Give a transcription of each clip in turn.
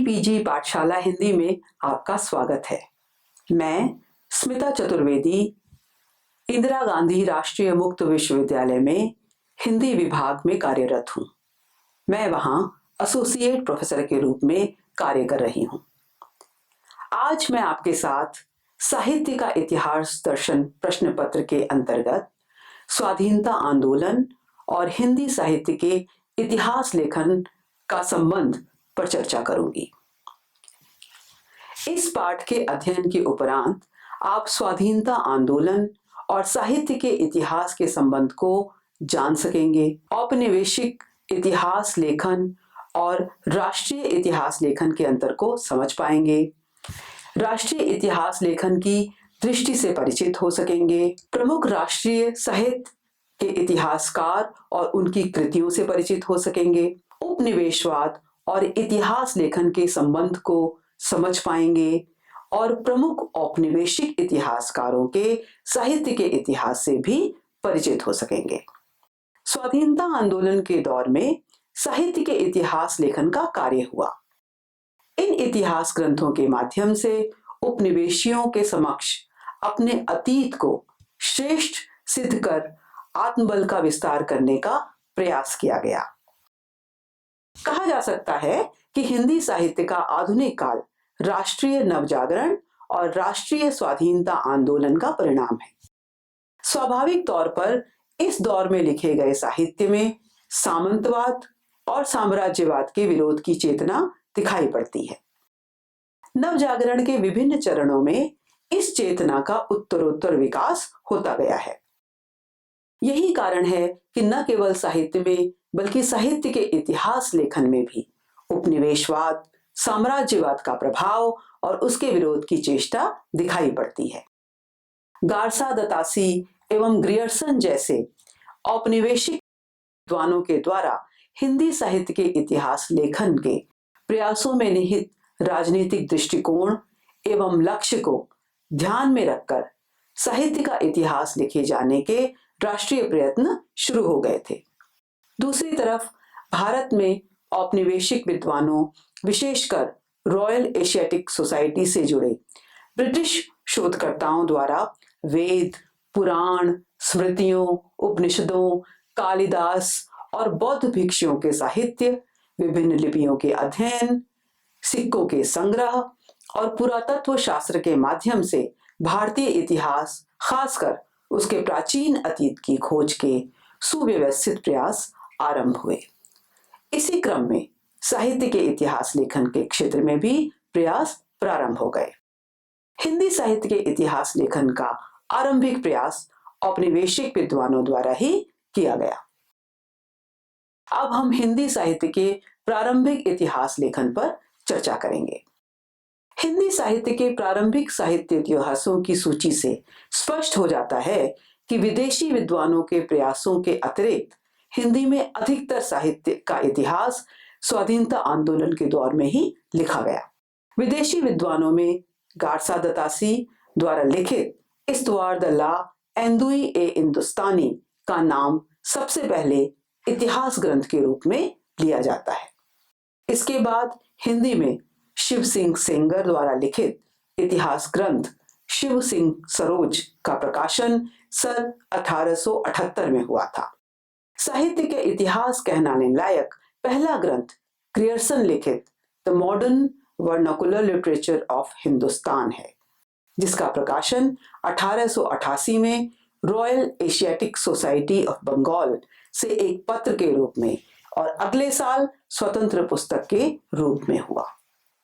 PG पाठशाला हिंदी में आपका स्वागत है। मैं स्मिता चतुर्वेदी इंदिरा गांधी राष्ट्रीय मुक्त विश्वविद्यालय में हिंदी विभाग में कार्यरत हूँ। मैं वहाँ एसोसिएट प्रोफेसर के रूप में कार्य कर रही हूँ। आज मैं आपके साथ साहित्य का इतिहास दर्शन प्रश्न पत्र के अंतर्गत स्वाधीनता आंदोलन और हिंदी साहित्य के इतिहास लेखन का संबंध पर चर्चा करूंगी। इस पाठ के अध्ययन के उपरांत आप स्वाधीनता आंदोलन और साहित्य के इतिहास के संबंध को जान सकेंगे। औपनिवेशिक इतिहास लेखन और राष्ट्रीय इतिहास लेखन के अंतर को समझ पाएंगे। राष्ट्रीय इतिहास लेखन की दृष्टि से परिचित हो सकेंगे। प्रमुख राष्ट्रीय साहित्य के इतिहासकार और उनकी कृतियों से परिचित हो सकेंगे। उपनिवेशवाद और इतिहास लेखन के संबंध को समझ पाएंगे और प्रमुख औपनिवेशिक इतिहासकारों के साहित्य के इतिहास से भी परिचित हो सकेंगे। स्वाधीनता आंदोलन के दौर में साहित्य के इतिहास लेखन का कार्य हुआ। इन इतिहास ग्रंथों के माध्यम से उपनिवेशियों के समक्ष अपने अतीत को श्रेष्ठ सिद्ध कर आत्मबल का विस्तार करने का प्रयास किया गया। कहा जा सकता है कि हिंदी साहित्य का आधुनिक काल राष्ट्रीय नवजागरण और राष्ट्रीय स्वाधीनता आंदोलन का परिणाम है। स्वाभाविक तौर पर इस दौर में लिखे गए साहित्य में सामंतवाद और साम्राज्यवाद के विरोध की चेतना दिखाई पड़ती है। नवजागरण के विभिन्न चरणों में इस चेतना का उत्तरोत्तर विकास होता गया है। यही कारण है कि न केवल साहित्य में बल्कि साहित्य के इतिहास लेखन में भी उपनिवेशवाद, साम्राज्यवाद का प्रभाव और उसके विरोध की चेष्टा दिखाई पड़ती है। गारसा दतासी एवं ग्रियर्सन जैसे औपनिवेशिक विद्वानों के द्वारा हिंदी साहित्य के इतिहास लेखन के प्रयासों में निहित राजनीतिक दृष्टिकोण एवं लक्ष्य को ध्यान में रखकर साहित्य का इतिहास लिखे जाने के राष्ट्रीय प्रयत्न शुरू हो गए थे। दूसरी तरफ भारत में औपनिवेशिक विद्वानों, विशेषकर रॉयल एशियाटिक सोसाइटी से जुड़े ब्रिटिश शोधकर्ताओं द्वारा वेद, पुराण, स्मृतियों, उपनिषदों, कालिदास और बौद्ध भिक्षुओं के साहित्य, विभिन्न लिपियों के अध्ययन, सिक्कों के संग्रह और पुरातत्व शास्त्र के माध्यम से भारतीय इतिहास, खासकर उसके प्राचीन अतीत की खोज के सुव्यवस्थित प्रयास आरंभ हुए। इसी क्रम में साहित्य के इतिहास लेखन के क्षेत्र में भी प्रयास प्रारंभ हो गए। हिंदी साहित्य के इतिहास लेखन का आरंभिक प्रयास औपनिवेशिक विद्वानों द्वारा ही किया गया। अब हम हिंदी साहित्य के प्रारंभिक इतिहास लेखन पर चर्चा करेंगे। हिंदी साहित्य के प्रारंभिक साहित्य इतिहासों की सूची से स्पष्ट हो जाता है कि विदेशी विद्वानों के प्रयासों के अतिरिक्त हिंदी में अधिकतर साहित्य का इतिहास स्वाधीनता आंदोलन के दौर में ही लिखा गया। विदेशी विद्वानों में गारसा दतासी द्वारा लिखित इस्तवार द ला एंदुई ए हिंदुस्तानी का नाम सबसे पहले इतिहास ग्रंथ के रूप में लिया जाता है। इसके बाद हिंदी में शिव सिंह सेंगर द्वारा लिखित इतिहास ग्रंथ शिव सिंह सरोज का प्रकाशन सन 1878 में हुआ था। साहित्य के इतिहास कहलाने लायक पहला ग्रंथ ग्रियर्सन लिखित the modern vernacular literature of Hindustan है, जिसका प्रकाशन 1888 में Royal Asiatic Society of Bengal से एक पत्र के रूप में और अगले साल स्वतंत्र पुस्तक के रूप में हुआ।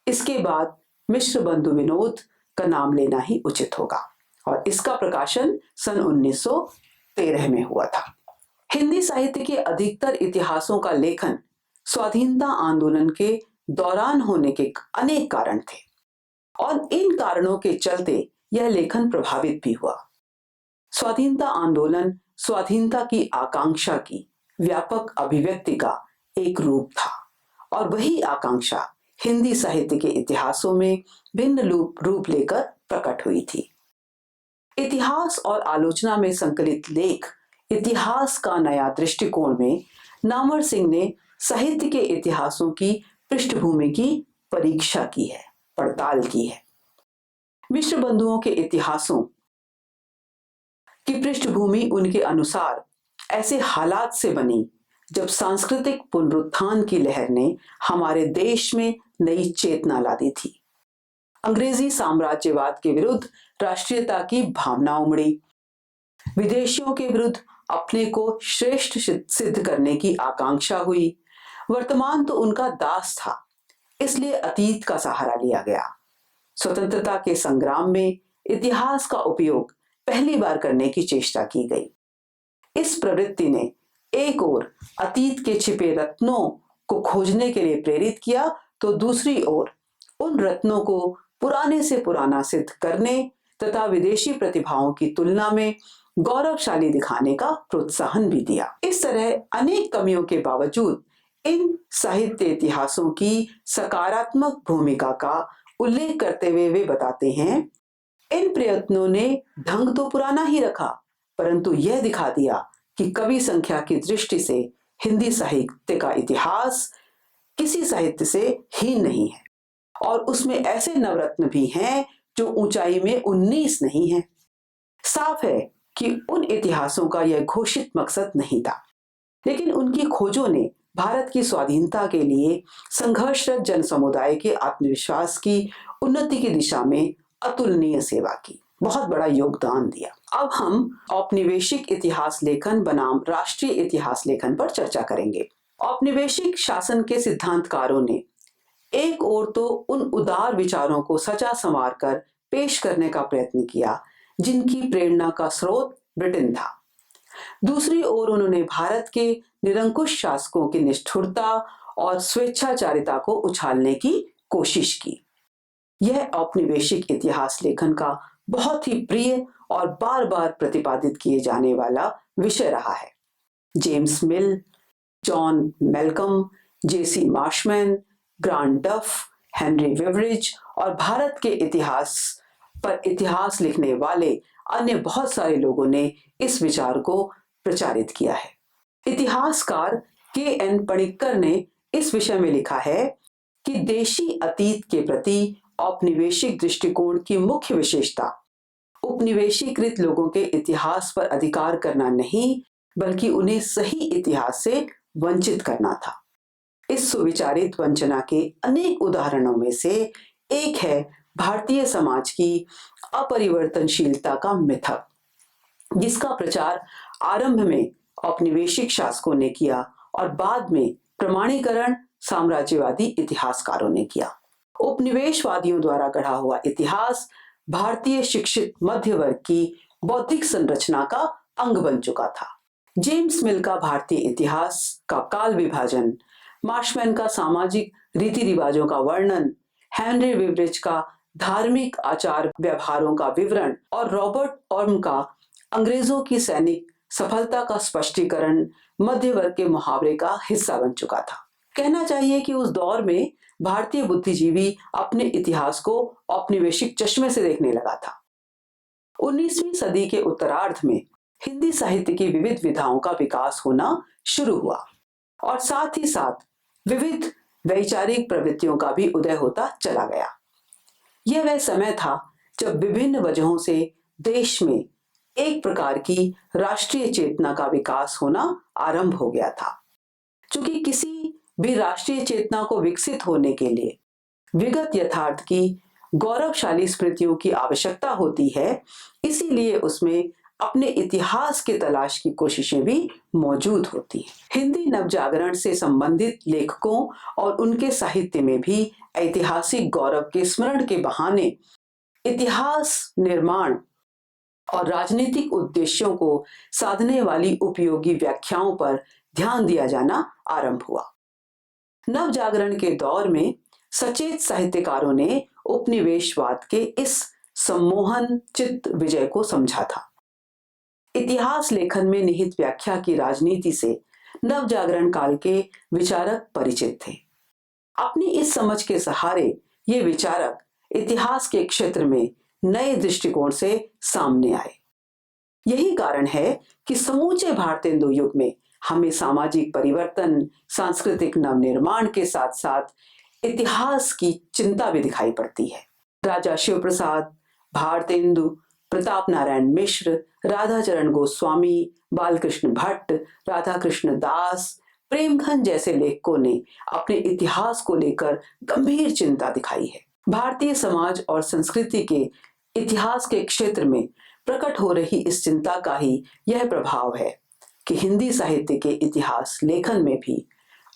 इसके बाद मिश्र बंधु विनोद का नाम लेना ही उचित होगा और इसका प्रकाशन सन 1913 में हुआ था। हिंदी साहित्य के अधिकतर इतिहासों का लेखन स्वाधीनता आंदोलन के दौरान होने के अनेक कारण थे और इन कारणों के चलते यह लेखन प्रभावित भी हुआ। स्वाधीनता आंदोलन स्वाधीनता की आकांक्षा की व्यापक अभिव्यक्ति का एक रूप था और वही आकांक्षा हिंदी साहित्य के इतिहासों में भिन्न रूप लेकर प्रकट हुई थी। इतिहास और आलोचना में संकलित लेख इतिहास का नया दृष्टिकोण में नामवर सिंह ने साहित्य के इतिहासों की पृष्ठभूमि की परीक्षा की है, पड़ताल की है। मिश्र बंधुओं के इतिहासों की पृष्ठभूमि उनके अनुसार ऐसे हालात से बनी जब सांस्कृतिक पुनरुत्थान की लहर ने हमारे देश में नई चेतना ला दी थी। अंग्रेजी साम्राज्यवाद के विरुद्ध राष्ट्रीयता की भावना उमड़ी, विदेशियों के विरुद्ध अपने को श्रेष्ठ सिद्ध करने की आकांक्षा हुई। वर्तमान तो उनका दास था, इसलिए अतीत का सहारा लिया गया। स्वतंत्रता के संग्राम में इतिहास का उपयोग पहली बार करने की चेष्टा की गई। इस प्रवृत्ति ने एक ओर अतीत के छिपे रत्नों को खोजने के लिए प्रेरित किया, तो दूसरी ओर उन रत्नों को पुराने से पुराना सिद्ध करने तथा विदेशी प्रतिभाओं की तुलना में गौरवशाली दिखाने का प्रोत्साहन भी दिया। इस तरह अनेक कमियों के बावजूद इन साहित्य इतिहासों की सकारात्मक भूमिका का उल्लेख करते हुए वे बताते हैं, इन प्रयत्नों ने ढंग तो पुराना ही रखा, परंतु यह दिखा दिया कि कवि संख्या की दृष्टि से हिंदी साहित्य का इतिहास किसी साहित्य से हीन नहीं है और उसमें ऐसे नवरत्न भी हैं जो ऊंचाई में 19 नहीं है। साफ है कि उन इतिहासों का यह घोषित मकसद नहीं था, लेकिन उनकी खोजों ने भारत की स्वाधीनता के लिए संघर्षरत जन समुदाय के आत्मविश्वास की उन्नति की दिशा में अतुलनीय सेवा की, बहुत बड़ा योगदान दिया। अब हम औपनिवेशिक इतिहास लेखन बनाम राष्ट्रीय इतिहास लेखन पर चर्चा करेंगे। औपनिवेशिक शासन के सिद्धांतकारों ने एक ओर तो उन उदार विचारों को सजा संवार कर पेश करने का प्रयत्न किया जिनकी प्रेरणा का स्रोत ब्रिटेन था, दूसरी ओर उन्होंने भारत के निरंकुश शासकों की निष्ठुरता और स्वेच्छाचारिता को उछालने की कोशिश की। यह औपनिवेशिक इतिहास लेखन का बहुत ही प्रिय और बार बार प्रतिपादित किए जाने वाला विषय रहा है। जेम्स मिल, जॉन मेलकम, जेसी मार्शमैन, ग्रांट डफ, हेनरी बेवरेज और भारत के इतिहास पर इतिहास लिखने वाले अन्य बहुत सारे लोगों ने इस विचार को प्रचारित किया है। इतिहासकार के.एन. पणिक्कर ने इस विषय में लिखा है कि देशी अतीत के प्रति औपनिवेशिक दृष्टिकोण की मुख्य विशेषता उपनिवेशीकृत लोगों के इतिहास पर अधिकार करना नहीं, बल्कि उन्हें सही इतिहास से वंचित करना था। इस सुविचारित वंचना के अनेक उदाहरणों में से एक है भारतीय समाज की अपरिवर्तनशीलता का मिथक, जिसका प्रचार आरंभ में औपनिवेशिक शासकों ने किया और बाद में प्रमाणीकरण साम्राज्यवादी इतिहासकारों ने किया। उपनिवेशवादियों द्वारा गढ़ा हुआ इतिहास भारतीय शिक्षित मध्य वर्ग की बौद्धिक संरचना का अंग बन चुका था। जेम्स मिल का भारतीय इतिहास का काल विभाजन, मार्शमैन का सामाजिक रीति रिवाजों का वर्णन, हेनरी बेवरेज का धार्मिक आचार व्यवहारों का विवरण और रॉबर्ट ऑर्म का अंग्रेजों की सैनिक सफलता का स्पष्टीकरण मध्य वर्ग के मुहावरे का हिस्सा बन चुका था। कहना चाहिए कि उस दौर में भारतीय बुद्धिजीवी अपने इतिहास को औपनिवेशिक चश्मे से देखने लगा था। 19वीं सदी के उत्तरार्ध में हिंदी साहित्य की विविध विधाओं का विकास होना शुरू हुआ और साथ ही साथ विविध वैचारिक प्रवृत्तियों का भी उदय होता चला गया। यह वह समय था जब विभिन्न वजहों से देश में एक प्रकार की राष्ट्रीय चेतना का विकास होना आरंभ हो गया था। चूंकि किसी भी राष्ट्रीय चेतना को विकसित होने के लिए विगत यथार्थ की गौरवशाली स्मृतियों की आवश्यकता होती है, इसीलिए उसमें अपने इतिहास के तलाश की कोशिशें भी मौजूद होती हैं। हिंदी नवजागरण से संबंधित लेखकों और उनके साहित्य में भी ऐतिहासिक गौरव के स्मरण के बहाने इतिहास निर्माण और राजनीतिक उद्देश्यों को साधने वाली उपयोगी व्याख्याओं पर ध्यान दिया जाना आरंभ हुआ। नवजागरण के दौर में सचेत साहित्यकारों ने उपनिवेशवाद के इस सम्मोहन चित्त विजय को समझा था। इतिहास लेखन में निहित व्याख्या की राजनीति से नवजागरण काल के विचारक परिचित थे। अपनी इस समझ के सहारे ये विचारक इतिहास के क्षेत्र में नए दृष्टिकोण से सामने आए। यही कारण है कि समूचे भारतेंदु युग में हमें सामाजिक परिवर्तन, सांस्कृतिक नवनिर्माण के साथ साथ इतिहास की चिंता भी दिखाई पड़ती है। राजा शिव प्रसाद, भारतेंदु, प्रताप नारायण मिश्र, राधाचरण गोस्वामी, बालकृष्ण भट्ट, राधा कृष्ण दास, प्रेमघन जैसे लेखकों ने अपने इतिहास को लेकर गंभीर चिंता दिखाई है। भारतीय समाज और संस्कृति के इतिहास के क्षेत्र में प्रकट हो रही इस चिंता का ही यह प्रभाव है कि हिंदी साहित्य के इतिहास लेखन में भी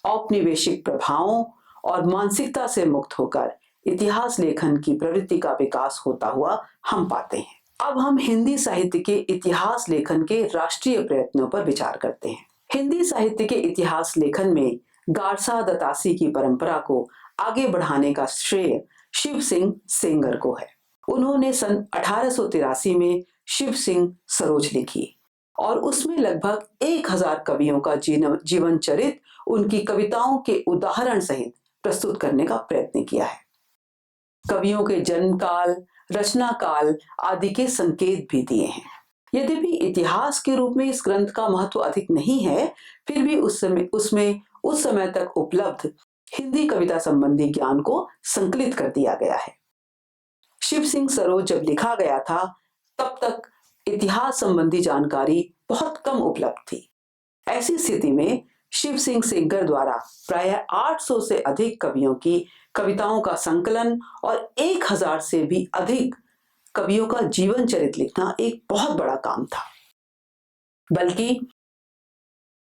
औपनिवेशिक प्रभावों और मानसिकता से मुक्त होकर इतिहास लेखन की प्रवृत्ति का विकास होता हुआ हम पाते हैं। अब हम हिंदी साहित्य के इतिहास लेखन के राष्ट्रीय प्रयत्नों पर विचार करते हैं। हिंदी साहित्य के इतिहास लेखन में गारसा दतासी की परंपरा को आगे बढ़ाने का श्रेय शिव सिंह सेंगर को है। उन्होंने सन 1883 में शिव सिंह सरोज लिखी और उसमें लगभग 1000 कवियों का जीवन चरित उनकी कविताओं के उदाहरण सहित प्रस्तुत करने का प्रयत्न किया है। कवियों के जन्म काल, रचना काल आदि के संकेत भी दिए हैं। यद्यपि इतिहास के रूप में इस ग्रंथ का महत्व अधिक नहीं है, फिर भी उस समय तक उपलब्ध हिंदी कविता संबंधी ज्ञान को संकलित कर दिया गया है। शिव सिंह सरोज जब लिखा गया था तब तक इतिहास संबंधी जानकारी बहुत कम उपलब्ध थी। ऐसी स्थिति में शिव सिंह सेंगर द्वारा प्राय 800 से अधिक कवियों की कविताओं का संकलन और 1000 से भी अधिक कवियों का जीवन चरित लिखना एक बहुत बड़ा काम था। बल्कि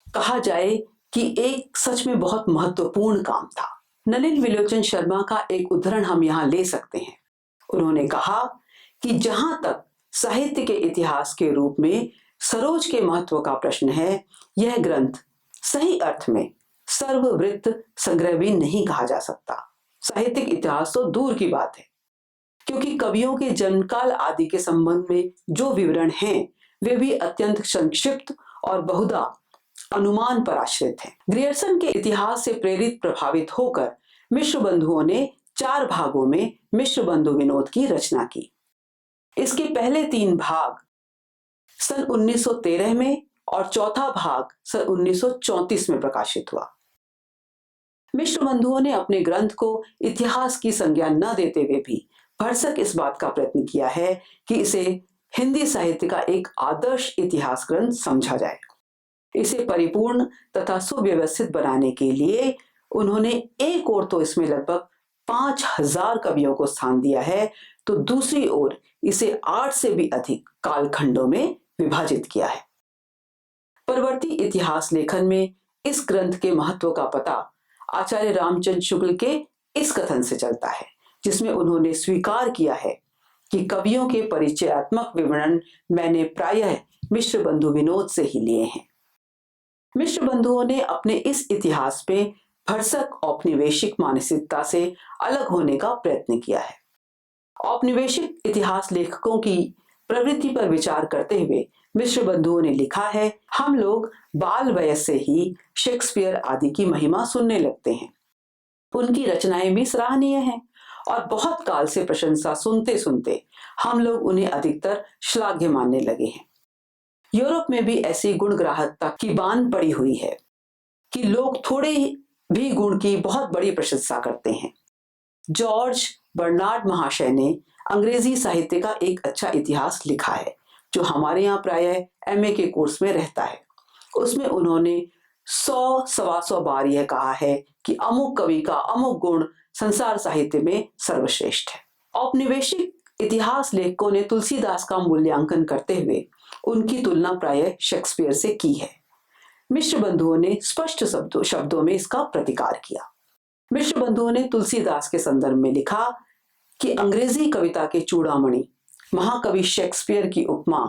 कहा जाए कि एक सच में बहुत महत्वपूर्ण काम था। नलिन विलोचन शर्मा का एक उदाहरण हम यहाँ ले सकते हैं। उन्होंने कहा कि जहां तक साहित्य के इतिहास के रूप में सरोज के महत्व का प्रश्न है, यह ग्रंथ सही अर्थ में सर्ववृत्त संग्रह भी नहीं कहा जा सकता। साहित्यिक इतिहास तो दूर की बात है, क्योंकि कवियों के जन्मकाल आदि के संबंध में जो विवरण हैं वे भी अत्यंत संक्षिप्त और बहुधा अनुमान पर आश्रित हैं। ग्रियर्सन के इतिहास से प्रेरित प्रभावित होकर मिश्र बंधुओं ने 4 भागों में मिश्र बंधु विनोद की रचना की। इसके पहले 3 भाग सन 1913 में और चौथा भाग सन 1934 में प्रकाशित हुआ। मिश्र बंधुओं ने अपने ग्रंथ को इतिहास की संज्ञा न देते हुए भी भरसक इस बात का प्रयत्न किया है कि इसे हिंदी साहित्य का एक आदर्श इतिहास ग्रंथ समझा जाए। इसे परिपूर्ण तथा सुव्यवस्थित बनाने के लिए उन्होंने एक ओर तो इसमें लगभग 5000 कवियों को स्थान दिया है, तो दूसरी ओर इसे 8 से भी अधिक कालखंडों में विभाजित किया है। परवर्ती इतिहास लेखन में इस ग्रंथ के महत्व का पता आचार्य रामचंद्र शुक्ल के इस कथन से चलता है, जिसमें उन्होंने स्वीकार किया है कि कवियों के परिचयात्मक विवरण मैंने प्रायः मिश्र बंधु विनोद से ही लिए हैं। मिश्र बंधुओं ने अपने इस इतिहास पे भरसक औपनिवेशिक मानसिकता से अलग होने का प्रयत्न किया है। औपनिवेशिक इतिहास लेखकों की प्रवृत्ति पर विचार करते हुए मिश्र बंधुओं ने लिखा है, हम लोग बाल वयस से ही शेक्सपियर आदि की महिमा सुनने लगते हैं। उनकी रचनाएं भी सराहनीय हैं और बहुत काल से प्रशंसा सुनते सुनते हम लोग उन्हें अधिकतर श्लाघ्य मानने लगे हैं। यूरोप में भी ऐसी गुणग्राहकता की बांध पड़ी हुई है कि लोग थोड़े भी गुण की बहुत बड़ी प्रशंसा करते हैं। जॉर्ज बर्नार्ड महाशय ने अंग्रेजी साहित्य का एक अच्छा इतिहास लिखा है, जो हमारे यहाँ प्रायः एमए के कोर्स में रहता है। उसमें उन्होंने 100-125 बार यह कहा है कि अमुक कवि का अमुक गुण संसार साहित्य में सर्वश्रेष्ठ है। औपनिवेशिक इतिहास लेखकों ने तुलसीदास का मूल्यांकन करते हुए उनकी तुलना प्रायः शेक्सपियर से की है। मिश्र बंधुओं ने स्पष्ट शब्दों में इसका प्रतिकार किया। मिश्र बंधुओं ने तुलसीदास के संदर्भ में लिखा कि अंग्रेजी कविता के चूड़ामणि महाकवि शेक्सपियर की उपमा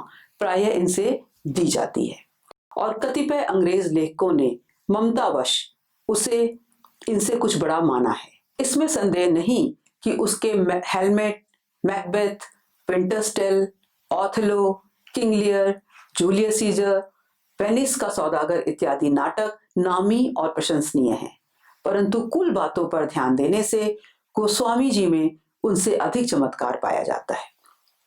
प्रायः इनसे दी जाती है और कतिपय अंग्रेज लेखकों ने ममतावश उसे इनसे कुछ बड़ा माना है। इसमें संदेह नहीं कि उसके हेलमेट, Macbeth, Winter's Tale, Othello, King Lear, Julius Caesar, Venice का सौदागर इत्यादि नाटक नामी और प्रशंसनीय हैं, परंतु कुल बातों पर ध्यान देने से गोस्वामी जी में उनसे अधिक चमत्कार पाया जाता है।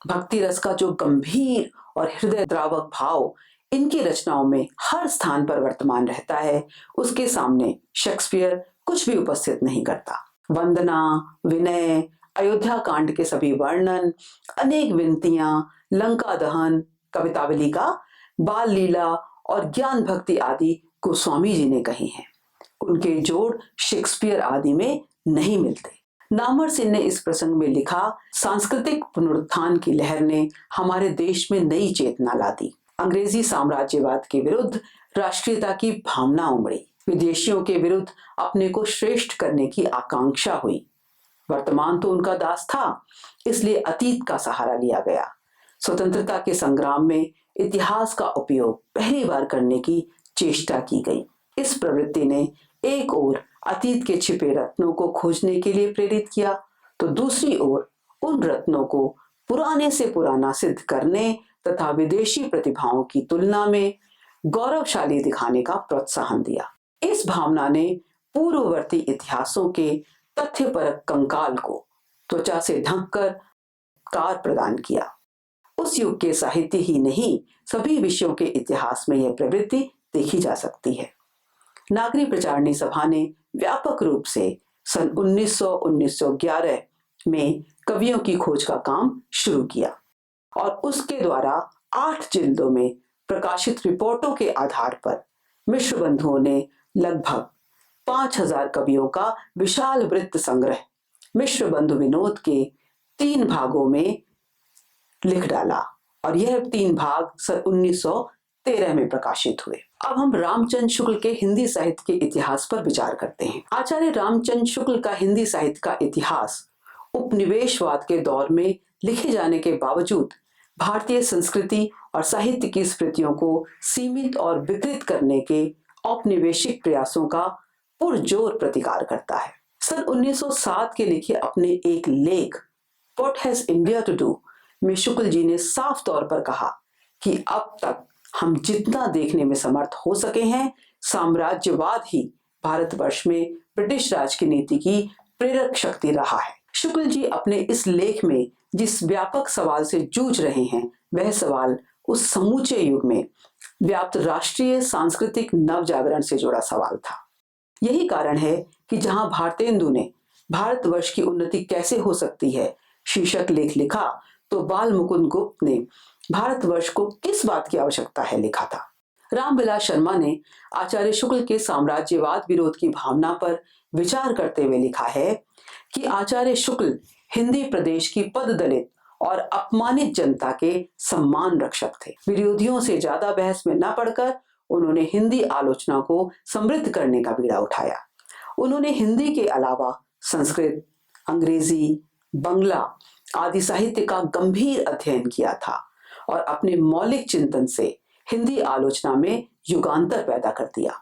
भक्ति रस का जो गंभीर और हृदय द्रावक भाव इनकी रचनाओं में हर स्थान पर वर्तमान रहता है, उसके सामने शेक्सपियर कुछ भी उपस्थित नहीं करता। वंदना, विनय, अयोध्या कांड के सभी वर्णन, अनेक विनतियां, लंका दहन, कवितावली का, बाल लीला और ज्ञान भक्ति आदि गोस्वामी जी ने कही हैं। उनके जोड़ शेक्सपियर आदि में नहीं मिलते। नामवर सिंह ने इस प्रसंग में लिखा, सांस्कृतिक पुनरुत्थान की लहर ने हमारे देश में नई चेतना ला दी। अंग्रेजी साम्राज्यवाद के विरुद्ध राष्ट्रीयता की भावना उमड़ी। विदेशियों के विरुद्ध अपने को श्रेष्ठ करने की आकांक्षा हुई। वर्तमान तो उनका दास था, इसलिए अतीत का सहारा लिया गया। स्वतंत्रता के संग्राम में इतिहास का उपयोग पहली बार करने की चेष्टा की गई। इस प्रवृत्ति ने एक ओर अतीत के छिपे रत्नों को खोजने के लिए प्रेरित किया, तो दूसरी ओर उन रत्नों को पुराने से पुराना सिद्ध करने तथा विदेशी प्रतिभाओं की तुलना में गौरवशाली दिखाने का प्रोत्साहन दिया। इस भावना ने पूर्ववर्ती इतिहासों के तथ्यपरक कंकाल को त्वचा से ढककर कार प्रदान किया। उस युग के साहित्य ही नहीं, सभी विषयों के इतिहास में यह प्रवृत्ति देखी जा सकती है। नागरी प्रचारणी सभा ने व्यापक रूप से सन 1911 में कवियों की खोज का काम शुरू किया और उसके द्वारा 8 जिल्दों में प्रकाशित रिपोर्टों के आधार पर मिश्र बंधुओं ने लगभग 5000 कवियों का विशाल वृत्त संग्रह मिश्र बंधु विनोद के 3 भागों में लिख डाला और यह 3 भाग सन 1913 में प्रकाशित हुए। अब हम रामचंद्र शुक्ल के हिंदी साहित्य के इतिहास पर विचार करते हैं। आचार्य रामचंद्र शुक्ल का हिंदी साहित्य का इतिहास उपनिवेशवाद के दौर में लिखे जाने के बावजूद भारतीय संस्कृति और साहित्य की स्मृतियों को सीमित और विकृत करने के औपनिवेशिक प्रयासों का पुरजोर प्रतिकार करता है। सन 1907 के लिखे अपने एक लेख what has India to do में शुक्ल जी ने साफ तौर पर कहा कि अब तक हम जितना देखने में समर्थ हो सके हैं, साम्राज्यवाद ही भारतवर्ष में ब्रिटिश राज की नीति की प्रेरक शक्ति रहा है। शुक्ल जी अपने इस लेख में जिस व्यापक सवाल से जूझ रहे हैं, वह सवाल उस समूचे युग में व्याप्त राष्ट्रीय सांस्कृतिक नवजागरण से जुड़ा सवाल था। यही कारण है कि जहां भारतेंदु ने भारतवर्ष की उन्नति कैसे हो सकती है शीर्षक लेख लिखा, तो बाल मुकुंद गुप्त ने भारतवर्ष को किस बात की आवश्यकता है लिखा था। रामविलास शर्मा ने आचार्य शुक्ल के साम्राज्यवाद विरोध की भावना पर विचार करते हुए लिखा है कि आचार्य शुक्ल हिंदी प्रदेश की पद दलित और अपमानित जनता के सम्मान रक्षक थे। विरोधियों से ज्यादा बहस में न पड़कर उन्होंने हिंदी आलोचना को समृद्ध करने का बीड़ा उठाया। उन्होंने हिंदी के अलावा संस्कृत, अंग्रेजी, बंगला आदि साहित्य का गंभीर अध्ययन किया था और अपने मौलिक चिंतन से हिंदी आलोचना में युगांतर पैदा कर दिया।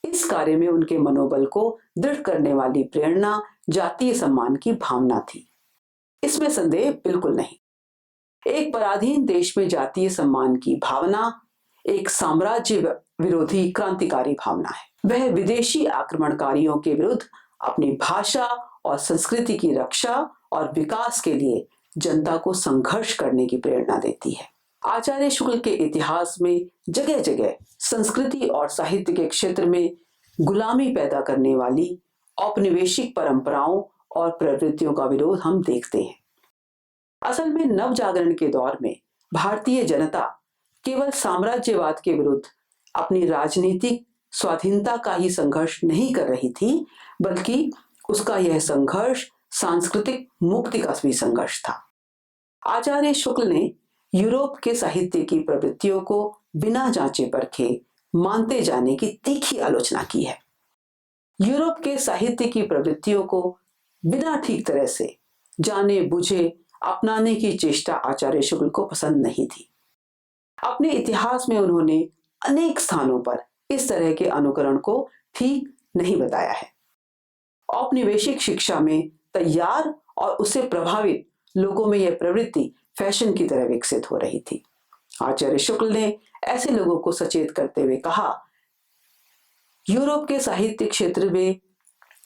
इस कार्य में उनके मनोबल को दृढ़ करने वाली प्रेरणा जातीय सम्मान की भावना थी, इसमें संदेह बिल्कुल नहीं। एक पराधीन देश में जातीय सम्मान की भावना एक साम्राज्य विरोधी क्रांतिकारी भावना है। वह विदेशी आक्रमणकारियों के विरुद्ध अपनी भाषा और संस्कृति की रक्षा और विकास के लिए जनता को संघर्ष करने की प्रेरणा देती है। आचार्य शुक्ल के इतिहास में जगह जगह संस्कृति और साहित्य के क्षेत्र में गुलामी पैदा करने वाली औपनिवेशिक परंपराओं और प्रवृत्तियों का विरोध हम देखते हैं। असल में नवजागरण के दौर में भारतीय जनता केवल साम्राज्यवाद के विरुद्ध अपनी राजनीतिक स्वाधीनता का ही संघर्ष नहीं कर रही थी, बल्कि उसका यह संघर्ष सांस्कृतिक मुक्ति का भी संघर्ष था। आचार्य शुक्ल ने यूरोप के साहित्य की प्रवृत्तियों को बिना जांचे परखे मानते जाने की तीखी आलोचना की है। यूरोप के साहित्य की प्रवृत्तियों को बिना ठीक तरह से जाने बुझे अपनाने की चेष्टा आचार्य शुक्ल को पसंद नहीं थी। अपने इतिहास में उन्होंने अनेक स्थानों पर इस तरह के अनुकरण को ठीक नहीं बताया है। औपनिवेशिक शिक्षा में तैयार और उससे प्रभावित लोगों में यह प्रवृत्ति फैशन की तरह विकसित हो रही थी। आचार्य शुक्ल ने ऐसे लोगों को सचेत करते हुए कहा, यूरोप के साहित्य क्षेत्र में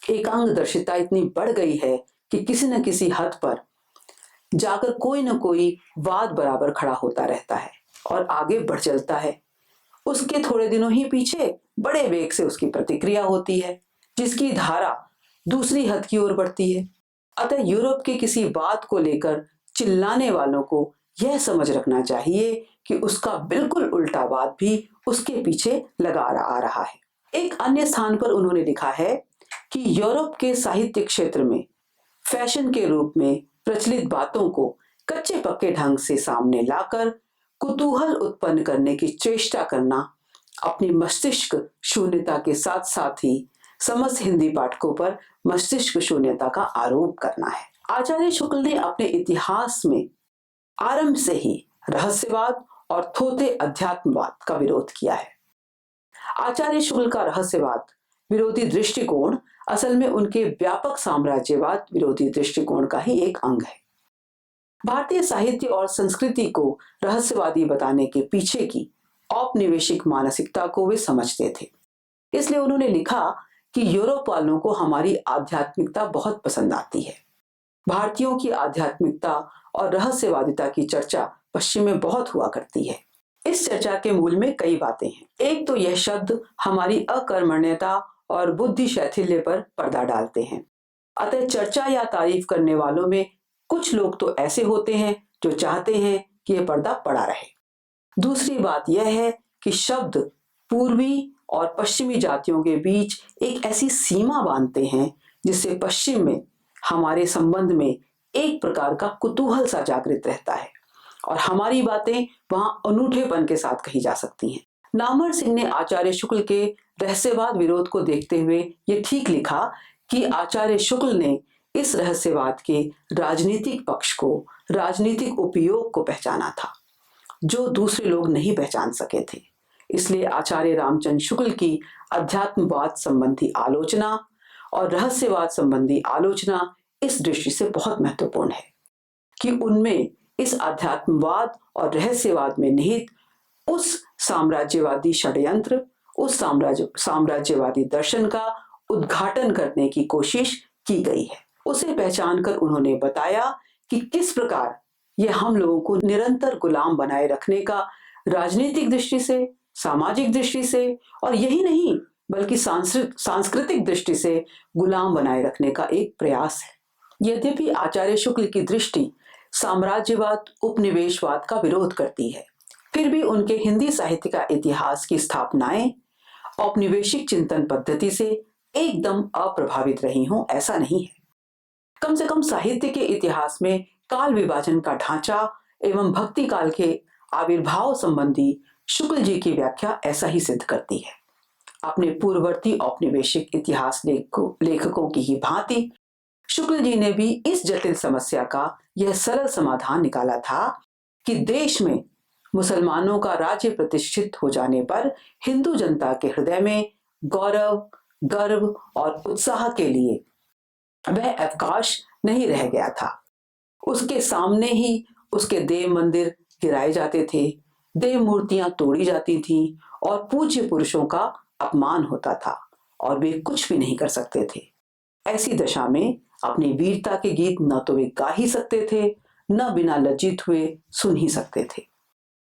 एकांगदर्शिता इतनी बढ़ गई है कि किसी न किसी हद पर जाकर कोई न कोई वाद बराबर खड़ा होता रहता है और आगे बढ़ चलता है। उसके थोड़े दिनों ही पीछे बड़े वेग से उसकी प्रतिक्रिया होती है, जिसकी धारा दूसरी हद की ओर बढ़ती है। अतः यूरोप के किसी बात को लेकर चिल्लाने वालों को यह समझ रखना चाहिए कि उसका बिल्कुल उल्टा बात भी उसके पीछे लगा आ रहा है। एक अन्य स्थान पर उन्होंने लिखा है कि यूरोप के साहित्य क्षेत्र में फैशन के रूप में प्रचलित बातों को कच्चे पक्के ढंग से सामने लाकर कुतूहल उत्पन्न करने की चेष्टा करना अपनी मस्तिष्क शून्यता के साथ साथ ही समस्त हिंदी पाठकों पर मस्तिष्क शून्यता का आरोप करना है। आचार्य शुक्ल ने अपने इतिहास में आरंभ से ही रहस्यवाद और थोथे अध्यात्मवाद का विरोध किया है। आचार्य शुक्ल का रहस्यवाद विरोधी दृष्टिकोण असल में उनके व्यापक साम्राज्यवाद विरोधी दृष्टिकोण का ही एक अंग है। भारतीय साहित्य और संस्कृति को रहस्यवादी बताने के पीछे की औपनिवेशिक मानसिकता को वे समझते थे। इसलिए उन्होंने लिखा कि यूरोप वालों को हमारी आध्यात्मिकता बहुत पसंद आती है। भारतीयों की आध्यात्मिकता और रहस्यवादिता की चर्चा पश्चिम में बहुत हुआ करती है। इस चर्चा के मूल में कई बातें हैं। एक तो यह शब्द हमारी अकर्मण्यता और बुद्धि शैथिल्य पर पर्दा डालते हैं। अतः चर्चा या तारीफ करने वालों में कुछ लोग तो ऐसे होते हैं जो चाहते हैं कि यह पर्दा पड़ा रहे। दूसरी बात यह है कि शब्द पूर्वी और पश्चिमी जातियों के बीच एक ऐसी सीमा बांधते हैं जिससे पश्चिम में हमारे संबंध में एक प्रकार का कुतूहल सा जागृत रहता है और हमारी बातें वहां अनूठेपन के साथ कही जा सकती हैं। नामवर सिंह ने आचार्य शुक्ल के रहस्यवाद विरोध को देखते हुए ये ठीक लिखा कि आचार्य शुक्ल ने इस रहस्यवाद के राजनीतिक पक्ष को, राजनीतिक उपयोग को पहचाना था जो दूसरे लोग नहीं पहचान सके थे। इसलिए आचार्य रामचंद्र शुक्ल की अध्यात्मवाद संबंधी आलोचना और रहस्यवाद संबंधी आलोचना इस दृष्टि से बहुत महत्वपूर्ण है कि उनमें इस अध्यात्मवाद और रहस्यवाद में निहित उस साम्राज्यवादी षड्यंत्र, उस साम्राज्यवादी दर्शन का उद्घाटन करने की कोशिश की गई है। उसे पहचान कर उन्होंने बताया कि किस प्रकार यह हम लोगों को निरंतर गुलाम बनाए रखने का राजनीतिक दृष्टि से, सामाजिक दृष्टि से और यही नहीं बल्कि सांस्कृतिक दृष्टि से गुलाम बनाए रखने का एक प्रयास है। यद्यपि आचार्य शुक्ल की दृष्टि साम्राज्यवाद, उपनिवेशवाद का विरोध करती है, फिर भी उनके हिंदी साहित्य का इतिहास की स्थापनाएं औपनिवेशिक चिंतन पद्धति से एकदम अप्रभावित रही हों ऐसा नहीं है। कम से कम साहित्य के इतिहास में काल विभाजन का ढांचा एवं भक्ति काल के आविर्भाव संबंधी शुक्ल जी की व्याख्या ऐसा ही सिद्ध करती है। अपने पूर्ववर्ती औपनिवेशिक इतिहास लेखकों की ही भांति शुक्ल जी ने भी इस जटिल समस्या का यह सरल समाधान निकाला था कि देश में मुसलमानों का राज्य प्रतिष्ठित हो जाने पर हिंदू जनता के हृदय में गौरव, गर्व और उत्साह के लिए वह अवकाश नहीं रह गया था। उसके सामने ही उसके देव मंदिर गिराए जाते थे, देव मूर्तियां तोड़ी जाती थीं और पूज्य पुरुषों का अपमान होता था और वे कुछ भी नहीं कर सकते थे। ऐसी दशा में अपनी वीरता के गीत न तो वे गा ही सकते थे, न बिना लज्जित हुए सुन ही सकते थे।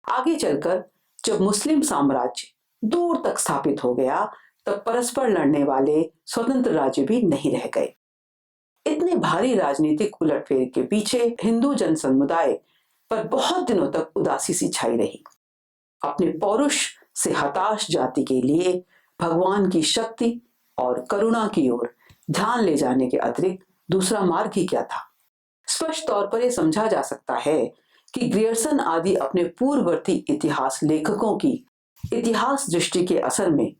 आगे चलकर जब मुस्लिम साम्राज्य दूर तक स्थापित हो गया तब परस्पर लड़ने वाले स्वतंत्र राज्य भी नहीं रह गए। इतने भारी राजनीतिक उलटफेर के पीछे हिंदू जन समुदाय पर बहुत दिनों तक उदासी सी छाई रही। अपने पौरुष से हताश जाति के लिए भगवान की शक्ति और करुणा की ओर ध्यान ले जाने के अतिरिक्त दूसरा मार्ग ही क्या था। स्पष्ट तौर पर यह समझा जा सकता है कि ग्रियर्सन आदि अपने पूर्ववर्ती इतिहास लेखकों की इतिहास दृष्टि के असर में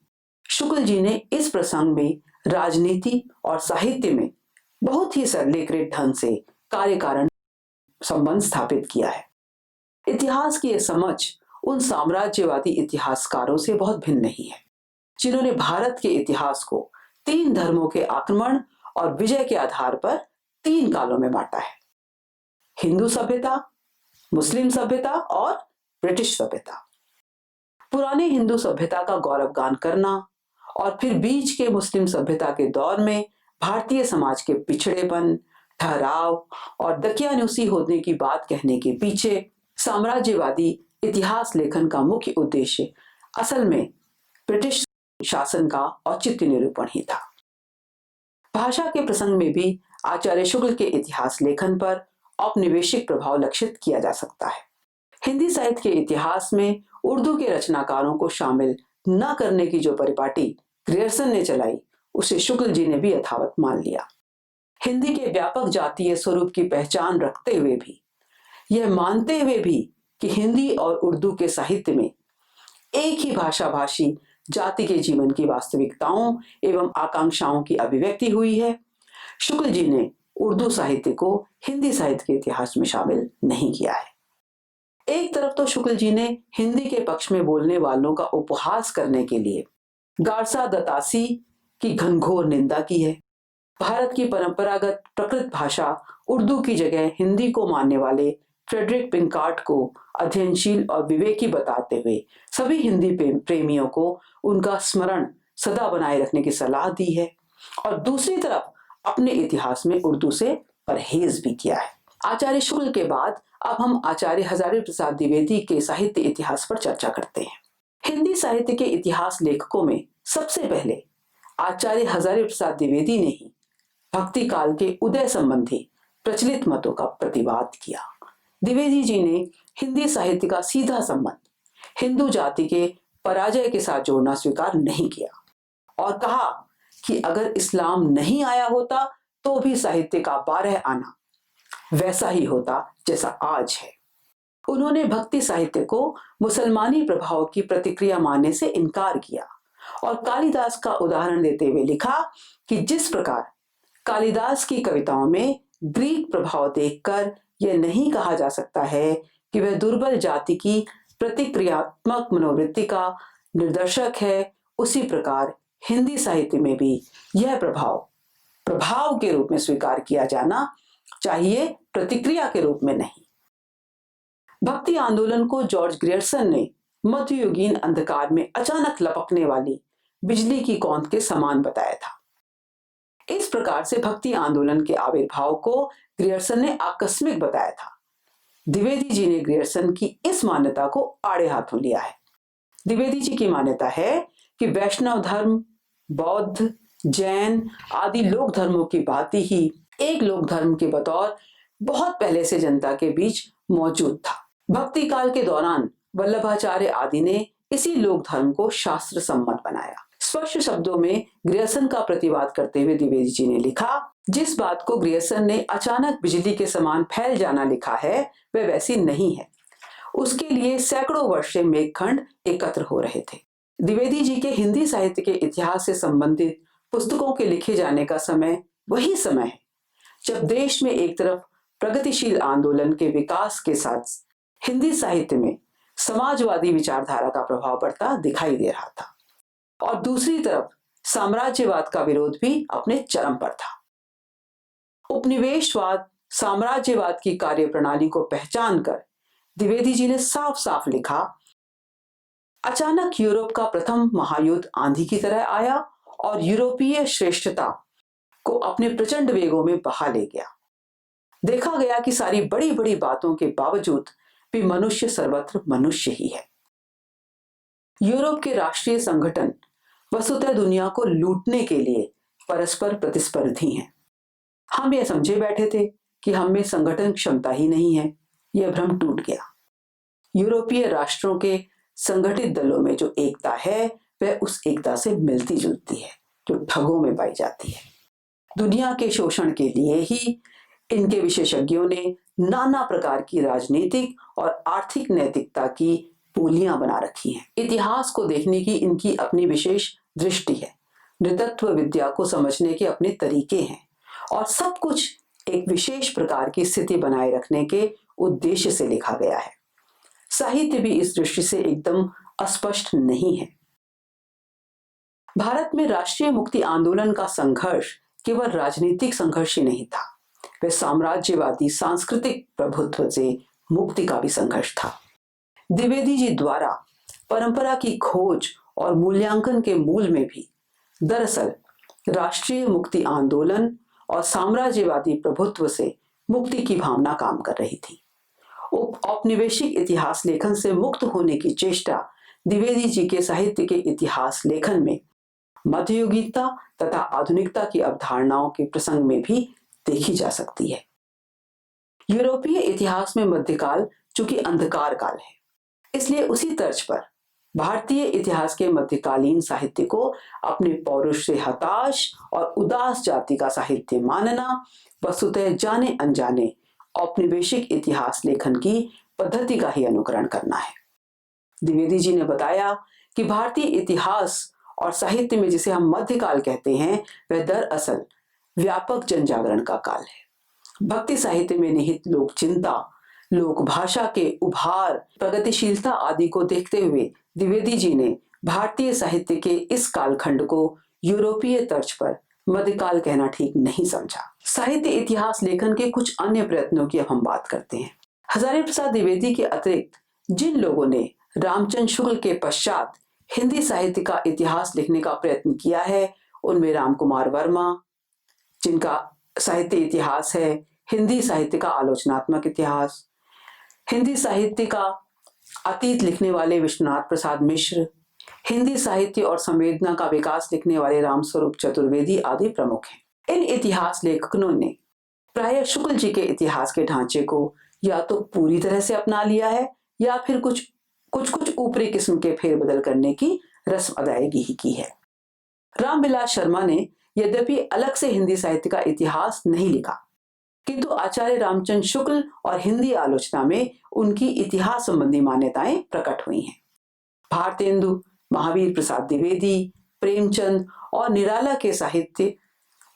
शुक्ल जी ने इस प्रसंग में राजनीति और साहित्य में बहुत ही सरलीकृत ढंग से कार्य कारण संबंध स्थापित किया है। इतिहास की यह समझ उन साम्राज्यवादी इतिहासकारों से बहुत भिन्न नहीं है जिन्होंने भारत के इतिहास को 3 धर्मों के आक्रमण और विजय के आधार पर 3 कालों में बांटा है: हिंदू सभ्यता, मुस्लिम सभ्यता और ब्रिटिश सभ्यता। पुराने हिंदू सभ्यता का गौरवगान करना और फिर बीच के मुस्लिम सभ्यता के दौर में भारतीय समाज के पिछड़ेपन, ठहराव और दकियानुसी होने की बात कहने के पीछे साम्राज्यवादी इतिहास लेखन का मुख्य उद्देश्य असल में ब्रिटिश शासन का औचित्य निरूपण ही था। भाषा के प्रसंग में भी आचार्य शुक्ल के इतिहास लेखन पर औपनिवेशिक प्रभाव लक्षित किया जा सकता है। हिंदी साहित्य के इतिहास में उर्दू के रचनाकारों को शामिल न करने की जो परिपाटी ग्रियर्सन ने चलाई, उसे शुक्ल जी ने भी यथावत मान लिया। हिंदी के व्यापक जातीय स्वरूप की पहचान रखते हुए भी, यह मानते हुए भी कि हिंदी और उर्दू के साहित्य में एक ही भाषा भाषी जाति के जीवन की वास्तविकताओं एवं आकांक्षाओं की अभिव्यक्ति हुई है, शुक्ल जी ने उर्दू साहित्य को हिंदी साहित्य के इतिहास में शामिल नहीं किया है। एक तरफ तो शुक्ल जी ने हिंदी के पक्ष में बोलने वालों का उपहास करने के लिए गारसा दतासी की घनघोर निंदा की है। भारत की परंपरागत प्रकृत भाषा उर्दू की जगह हिंदी को मानने वाले फ्रेडरिक पिंकार्ट को अध्ययनशील और विवेकी बताते हुए सभी हिंदी प्रेमियों को उनका स्मरण सदा बनाए रखने की सलाह दी है, और दूसरी तरफ अपने इतिहास में उर्दू से परहेज भी किया है। आचार्य शुक्ल के बाद अब हम आचार्य हजारी प्रसाद द्विवेदी के साहित्य इतिहास पर चर्चा करते हैं। हिंदी साहित्य के इतिहास लेखकों में सबसे पहले आचार्य हजारी प्रसाद द्विवेदी ने ही भक्ति काल के उदय संबंधी प्रचलित मतों का प्रतिवाद किया। द्विवेदी जी ने हिंदी साहित्य का सीधा संबंध हिंदू जाति के पराजय के साथ जोड़ना स्वीकार नहीं किया और कहा कि अगर इस्लाम नहीं आया होता तो भी साहित्य का 12 आना वैसा ही होता जैसा आज है। उन्होंने भक्ति साहित्य को मुसलमानी प्रभाव की प्रतिक्रिया मानने से इनकार किया और कालिदास का उदाहरण देते हुए लिखा कि जिस प्रकार कालिदास की कविताओं में ग्रीक प्रभाव देखकर यह नहीं कहा जा सकता है कि वह दुर्बल जाति की प्रतिक्रियात्मक मनोवृत्ति का निर्देशक है, उसी प्रकार हिंदी साहित्य में भी यह प्रभाव के रूप में स्वीकार किया जाना चाहिए, प्रतिक्रिया के रूप में नहीं। भक्ति आंदोलन को जॉर्ज ग्रियर्सन ने मध्ययुगीन अंधकार में अचानक लपकने वाली बिजली की कौंध के समान बताया था। इस प्रकार से भक्ति आंदोलन के आविर्भाव को ग्रियर्सन ने आकस्मिक बताया था। द्विवेदी जी ने ग्रियर्सन की इस मान्यता को आड़े हाथों लिया है। द्विवेदी जी की मान्यता है कि वैष्णव धर्म, बौद्ध, जैन आदि लोक धर्मों की भांति ही एक लोक धर्म के बतौर बहुत पहले से जनता के बीच मौजूद था। भक्ति काल के दौरान वल्लभाचार्य आदि ने इसी लोक धर्म को शास्त्र सम्मत बनाया। स्पष्ट शब्दों में ग्रियर्सन का प्रतिवाद करते हुए द्विवेदी जी ने लिखा, जिस बात को ग्रियर्सन ने अचानक बिजली के समान फैल जाना लिखा है वह वैसी नहीं है। उसके लिए सैकड़ों वर्ष से मेघखंड एकत्र हो रहे थे। द्विवेदी जी के हिंदी साहित्य के इतिहास से संबंधित पुस्तकों के लिखे जाने का समय वही समय है जब देश में एक तरफ प्रगतिशील आंदोलन के विकास के साथ हिंदी साहित्य में समाजवादी विचारधारा का प्रभाव पड़ता दिखाई दे रहा था और दूसरी तरफ साम्राज्यवाद का विरोध भी अपने चरम पर था। उपनिवेशवाद, साम्राज्यवाद की कार्यप्रणाली को पहचान कर द्विवेदी जी ने साफ साफ लिखा, अचानक यूरोप का प्रथम महायुद्ध आंधी की तरह आया और यूरोपीय श्रेष्ठता को अपने प्रचंड वेगों में बहा ले गया। देखा गया कि सारी बड़ी बड़ी बातों के बावजूद भी मनुष्य सर्वत्र मनुष्य ही है। यूरोप के राष्ट्रीय संगठन वस्तुतः दुनिया को लूटने के लिए परस्पर प्रतिस्पर्धी हैं। हम यह समझे बैठे थे कि हम में संगठन क्षमता ही नहीं है। यह भ्रम टूट गया। यूरोपीय राष्ट्रों के संगठित दलों में जो एकता है वह उस एकता से मिलती जुलती है जो ठगों में पाई जाती है। दुनिया के शोषण के लिए ही इनके विशेषज्ञों ने नाना प्रकार की राजनीतिक और आर्थिक नैतिकता की बोलियां बना रखी हैं। इतिहास को देखने की इनकी अपनी विशेष दृष्टि है, नृतत्व विद्या को समझने के अपने तरीके हैं और सब कुछ एक विशेष प्रकार की स्थिति बनाए रखने के उद्देश्य से लिखा गया है। साहित्य भी इस दृष्टि से एकदम अस्पष्ट नहीं है। भारत में राष्ट्रीय मुक्ति आंदोलन का संघर्ष केवल राजनीतिक संघर्ष ही नहीं था, वह साम्राज्यवादी सांस्कृतिक प्रभुत्व से मुक्ति का भी संघर्ष था। द्विवेदी जी द्वारा परंपरा की खोज और मूल्यांकन के मूल में भी दरअसल राष्ट्रीय मुक्ति आंदोलन और साम्राज्यवादी प्रभुत्व से मुक्ति की भावना काम कर रही थी। औपनिवेशिक इतिहास लेखन से मुक्त होने की चेष्टा द्विवेदी जी के साहित्य के इतिहास लेखन में मध्ययुगीनता तथा आधुनिकता की अवधारणाओं के प्रसंग में भी देखी जा सकती है। यूरोपीय इतिहास में मध्यकाल चूंकि अंधकार काल है, इसलिए उसी तर्ज पर भारतीय इतिहास के मध्यकालीन साहित्य को अपने पौरुष से हताश और उदास जाति का साहित्य मानना वस्तुतः जाने अनजाने औपनिवेशिक इतिहास लेखन की पद्धति का ही अनुकरण करना है। द्विवेदी जी ने बताया कि भारतीय इतिहास और साहित्य में जिसे हम मध्यकाल कहते हैं, वह दरअसल व्यापक जनजागरण का काल है। भक्ति साहित्य में निहित लोक चिंता, लोक भाषा के उभार, प्रगतिशीलता आदि को देखते हुए द्विवेदी जी ने भारतीय साहित्य के इस कालखंड को यूरोपीय तर्ज पर मध्यकाल कहना ठीक नहीं समझा। साहित्य इतिहास लेखन के कुछ अन्य प्रयत्नों की अब हम बात करते हैं। हजारी प्रसाद द्विवेदी के अतिरिक्त जिन लोगों ने रामचंद्र शुक्ल के पश्चात हिंदी साहित्य का इतिहास लिखने का प्रयत्न किया है, उनमें राम कुमार वर्मा, जिनका साहित्य इतिहास है हिंदी साहित्य का आलोचनात्मक इतिहास, हिंदी साहित्य का अतीत लिखने वाले विश्वनाथ प्रसाद मिश्र, हिंदी साहित्य और संवेदना का विकास लिखने वाले रामस्वरूप चतुर्वेदी आदि प्रमुख हैं। इन इतिहास लेखकों ने प्रायः शुक्ल जी के इतिहास के ढांचे को या तो पूरी तरह से अपना लिया है या फिर कुछ ऊपरी किस्म के फेरबदल करने की रस्म अदायगी ही की है। रामविलास शर्मा ने यद्यपि अलग से हिंदी साहित्य का इतिहास नहीं लिखा, किंतु आचार्य रामचंद्र शुक्ल और हिंदी आलोचना में उनकी इतिहास संबंधी मान्यताएं प्रकट हुई हैं। भारतेंदु, महावीर प्रसाद द्विवेदी, प्रेमचंद और निराला के साहित्य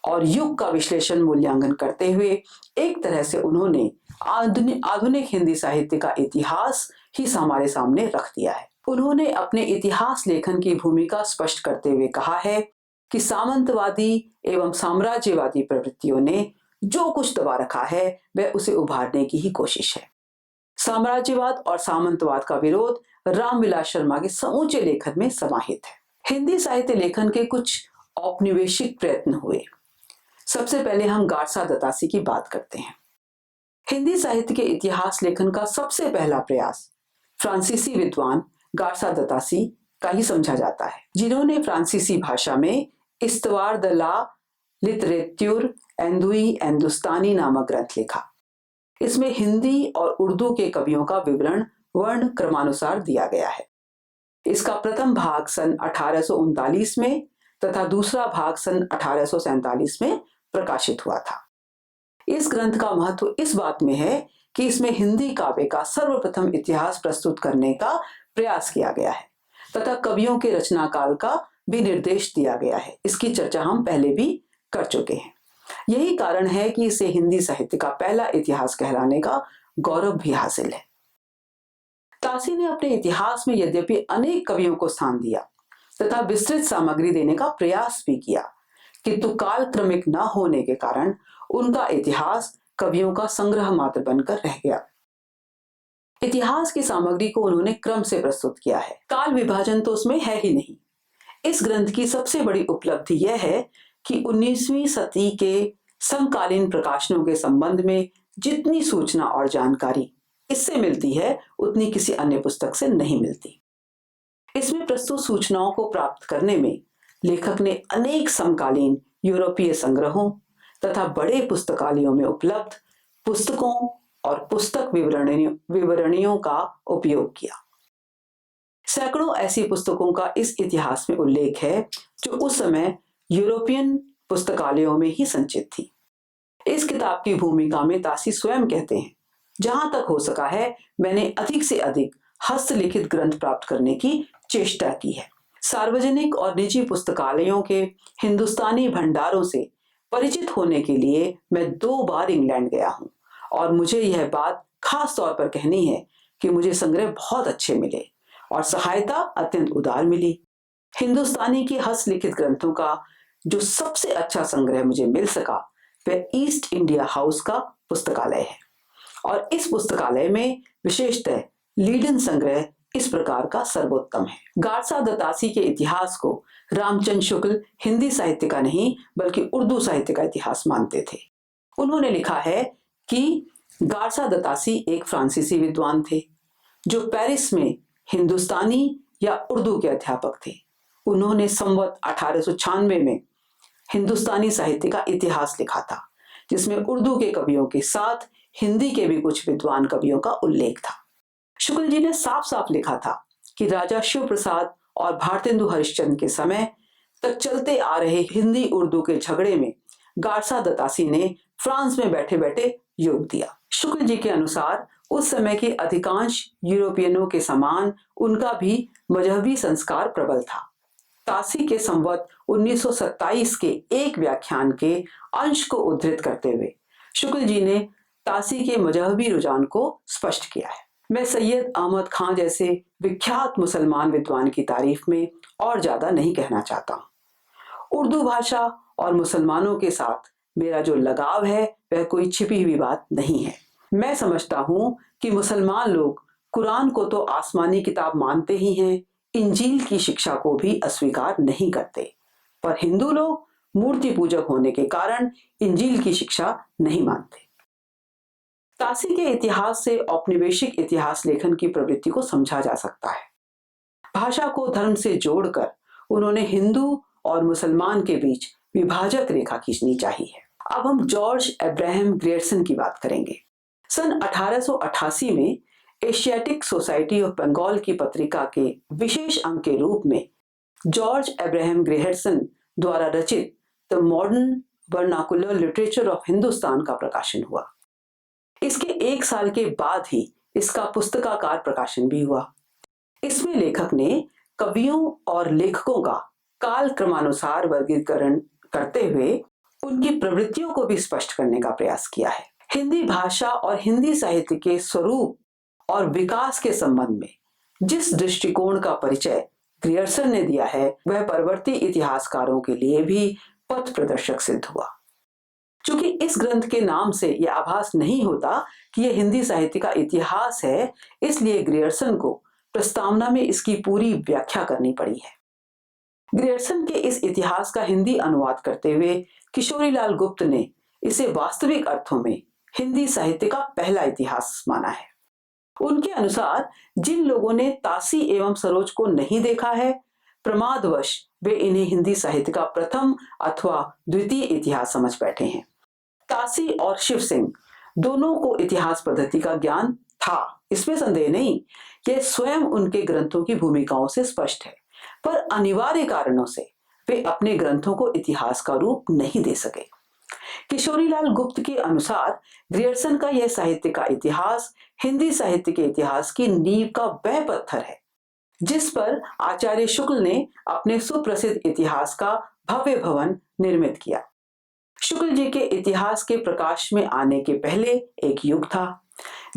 और युग का विश्लेषण मूल्यांकन करते हुए एक तरह से उन्होंने आधुनिक हिंदी साहित्य का इतिहास ही हमारे सामने रख दिया है। उन्होंने अपने इतिहास लेखन की भूमिका स्पष्ट करते हुए कहा है कि सामंतवादी एवं साम्राज्यवादी प्रवृत्तियों ने जो कुछ दबा रखा है वह उसे उभारने की ही कोशिश है। साम्राज्यवाद और सामंतवाद का विरोध रामविलास शर्मा के समूचे लेखन में समाहित है। हिंदी साहित्य लेखन के कुछ औपनिवेशिक प्रयत्न हुए। सबसे पहले हम गारसा दतासी की बात करते हैं। हिंदी साहित्य के इतिहास लेखन का सबसे पहला प्रयास फ्रांसीसी विद्वान गारसा दतासी का ही समझा जाता है, जिन्होंने फ्रांसीसी भाषा में इस्तवार द ला लिटरेच्यूर एंदुई एंदुस्तानी नामक ग्रंथ लिखा। इसमें हिंदी और उर्दू के कवियों का विवरण वर्ण क्रमानुसार दिया गया है। इसका प्रथम भाग सन 1839 में तथा दूसरा भाग सन 1847 में प्रकाशित हुआ था। इस ग्रंथ का महत्व इस बात में है कि इसमें हिंदी काव्य का सर्वप्रथम इतिहास प्रस्तुत करने का प्रयास किया गया है तथा कवियों के रचना काल का भी निर्देश दिया गया है। इसकी चर्चा हम पहले भी कर चुके हैं। यही कारण है कि इसे हिंदी साहित्य का पहला इतिहास कहलाने का गौरव भी हासिल है। तासी ने अपने इतिहास में यद्यपि अनेक कवियों को स्थान दिया तथा विस्तृत सामग्री देने का प्रयास भी किया, किंतु काल क्रमिक न होने के कारण उनका इतिहास कवियों का संग्रह मात्र बनकर रह गया। इतिहास की सामग्री को उन्होंने क्रम से प्रस्तुत किया है, काल विभाजन तो उसमें है ही नहीं। इस ग्रंथ की सबसे बड़ी उपलब्धि यह है कि 19वीं सदी के समकालीन प्रकाशनों के संबंध में जितनी सूचना और जानकारी इससे मिलती है उतनी किसी अन्य पुस्तक से नहीं मिलती। इसमें प्रस्तुत सूचनाओं को प्राप्त करने में लेखक ने अनेक समकालीन यूरोपीय संग्रहों तथा बड़े पुस्तकालयों में उपलब्ध पुस्तकों और पुस्तक विवरणियों का उपयोग किया। सैकड़ों ऐसी पुस्तकों का इस इतिहास में उल्लेख है जो उस समय यूरोपियन पुस्तकालयों में ही संचित थी। इस किताब की भूमिका में तासी स्वयं कहते हैं, जहां तक हो सका है मैंने अधिक से अधिक हस्तलिखित ग्रंथ प्राप्त करने की चेष्टा की है। सार्वजनिक और निजी पुस्तकालयों के हिंदुस्तानी भंडारों से परिचित होने के लिए मैं 2 बार इंग्लैंड गया हूं और मुझे यह बात खास तौर पर कहनी है कि मुझे संग्रह बहुत अच्छे मिले और सहायता अत्यंत उदार मिली। हिंदुस्तानी के हस्तलिखित ग्रंथों का जो सबसे अच्छा संग्रह मुझे मिल सका वह ईस्ट इंडिया हाउस का पुस्तकालय है और इस पुस्तकालय में विशेषतः लीडन संग्रह इस प्रकार का सर्वोत्तम है। गारसा दतासी के इतिहास को रामचंद्र शुक्ल हिंदी साहित्य का नहीं बल्कि उर्दू साहित्य का इतिहास मानते थे। उन्होंने लिखा है कि गारसा दतासी एक फ्रांसीसी विद्वान थे जो पेरिस में हिंदुस्तानी या उर्दू के अध्यापक थे। उन्होंने संवत 1896 में हिंदुस्तानी साहित्य का इतिहास लिखा था, जिसमें उर्दू के कवियों के साथ हिंदी के भी कुछ विद्वान कवियों का उल्लेख था। शुक्ल जी ने साफ साफ लिखा था कि राजा शिव प्रसाद और भारतेंदु हरिश्चंद्र के समय तक चलते आ रहे हिंदी उर्दू के झगड़े में गारसा दतासी ने फ्रांस में बैठे बैठे योग दिया। शुक्ल जी के अनुसार उस समय के अधिकांश यूरोपियनों के समान उनका भी मजहबी संस्कार प्रबल था। तासी के संवत 1927 के एक व्याख्यान के अंश को उद्धृत करते हुए शुक्ल जी ने तासी के मजहबी रुझान को स्पष्ट किया है। मैं सैयद अहमद खां जैसे विख्यात मुसलमान विद्वान की तारीफ में और ज्यादा नहीं कहना चाहता हूँ। उर्दू भाषा और मुसलमानों के साथ मेरा जो लगाव है वह कोई छिपी हुई बात नहीं है। मैं समझता हूँ कि मुसलमान लोग कुरान को तो आसमानी किताब मानते ही हैं, इंजील की शिक्षा को भी अस्वीकार नहीं करते, पर हिंदू लोग मूर्ति पूजक होने के कारण इंजील की शिक्षा नहीं मानते। तासी के इतिहास से औपनिवेशिक इतिहास लेखन की प्रवृत्ति को समझा जा सकता है। भाषा को धर्म से जोड़कर उन्होंने हिंदू और मुसलमान के बीच विभाजक रेखा खींचनी चाहिए। अब हम जॉर्ज अब्राहम ग्रियर्सन की बात करेंगे। सन 1888 में एशियाटिक सोसाइटी ऑफ बंगाल की पत्रिका के विशेष अंक के रूप में जॉर्ज अब्राहम ग्रियर्सन द्वारा रचित the modern vernacular literature of Hindustan का प्रकाशन हुआ। इसके एक साल के बाद ही इसका पुस्तकाकार प्रकाशन भी हुआ। इसमें लेखक ने कवियों और लेखकों का काल क्रमानुसार वर्गीकरण करते हुए उनकी प्रवृत्तियों को भी स्पष्ट करने का प्रयास किया है। हिंदी भाषा और हिंदी साहित्य के स्वरूप और विकास के संबंध में जिस दृष्टिकोण का परिचय ग्रियर्सन ने दिया है वह परवर्ती इतिहासकारों के लिए भी पथ प्रदर्शक सिद्ध हुआ। चूंकि इस ग्रंथ के नाम से यह आभास नहीं होता कि यह हिंदी साहित्य का इतिहास है, इसलिए ग्रियर्सन को प्रस्तावना में इसकी पूरी व्याख्या करनी पड़ी है। ग्रियर्सन के इस इतिहास का हिंदी अनुवाद करते हुए किशोरीलाल गुप्त ने इसे वास्तविक अर्थों में हिंदी साहित्य का पहला इतिहास माना है। उनके अनुसार जिन लोगों ने तासी एवं सरोज को नहीं देखा है, प्रमादवश वे इन्हें हिंदी साहित्य का प्रथम अथवा द्वितीय इतिहास समझ बैठे हैं। तासी और शिव सिंह दोनों को इतिहास पद्धति का ज्ञान था, इसमें संदेह नहीं। यह स्वयं उनके ग्रंथों की भूमिकाओं से स्पष्ट है, पर अनिवार्य कारणों से वे अपने ग्रंथों को इतिहास का रूप नहीं दे सके। किशोरीलाल गुप्त के अनुसार ग्रियर्सन का यह साहित्य का इतिहास हिंदी साहित्य के इतिहास की नींव का वह पत्थर है जिस पर आचार्य शुक्ल ने अपने सुप्रसिद्ध इतिहास का भव्य भवन निर्मित किया। शुक्ल जी के इतिहास के प्रकाश में आने के पहले एक युग था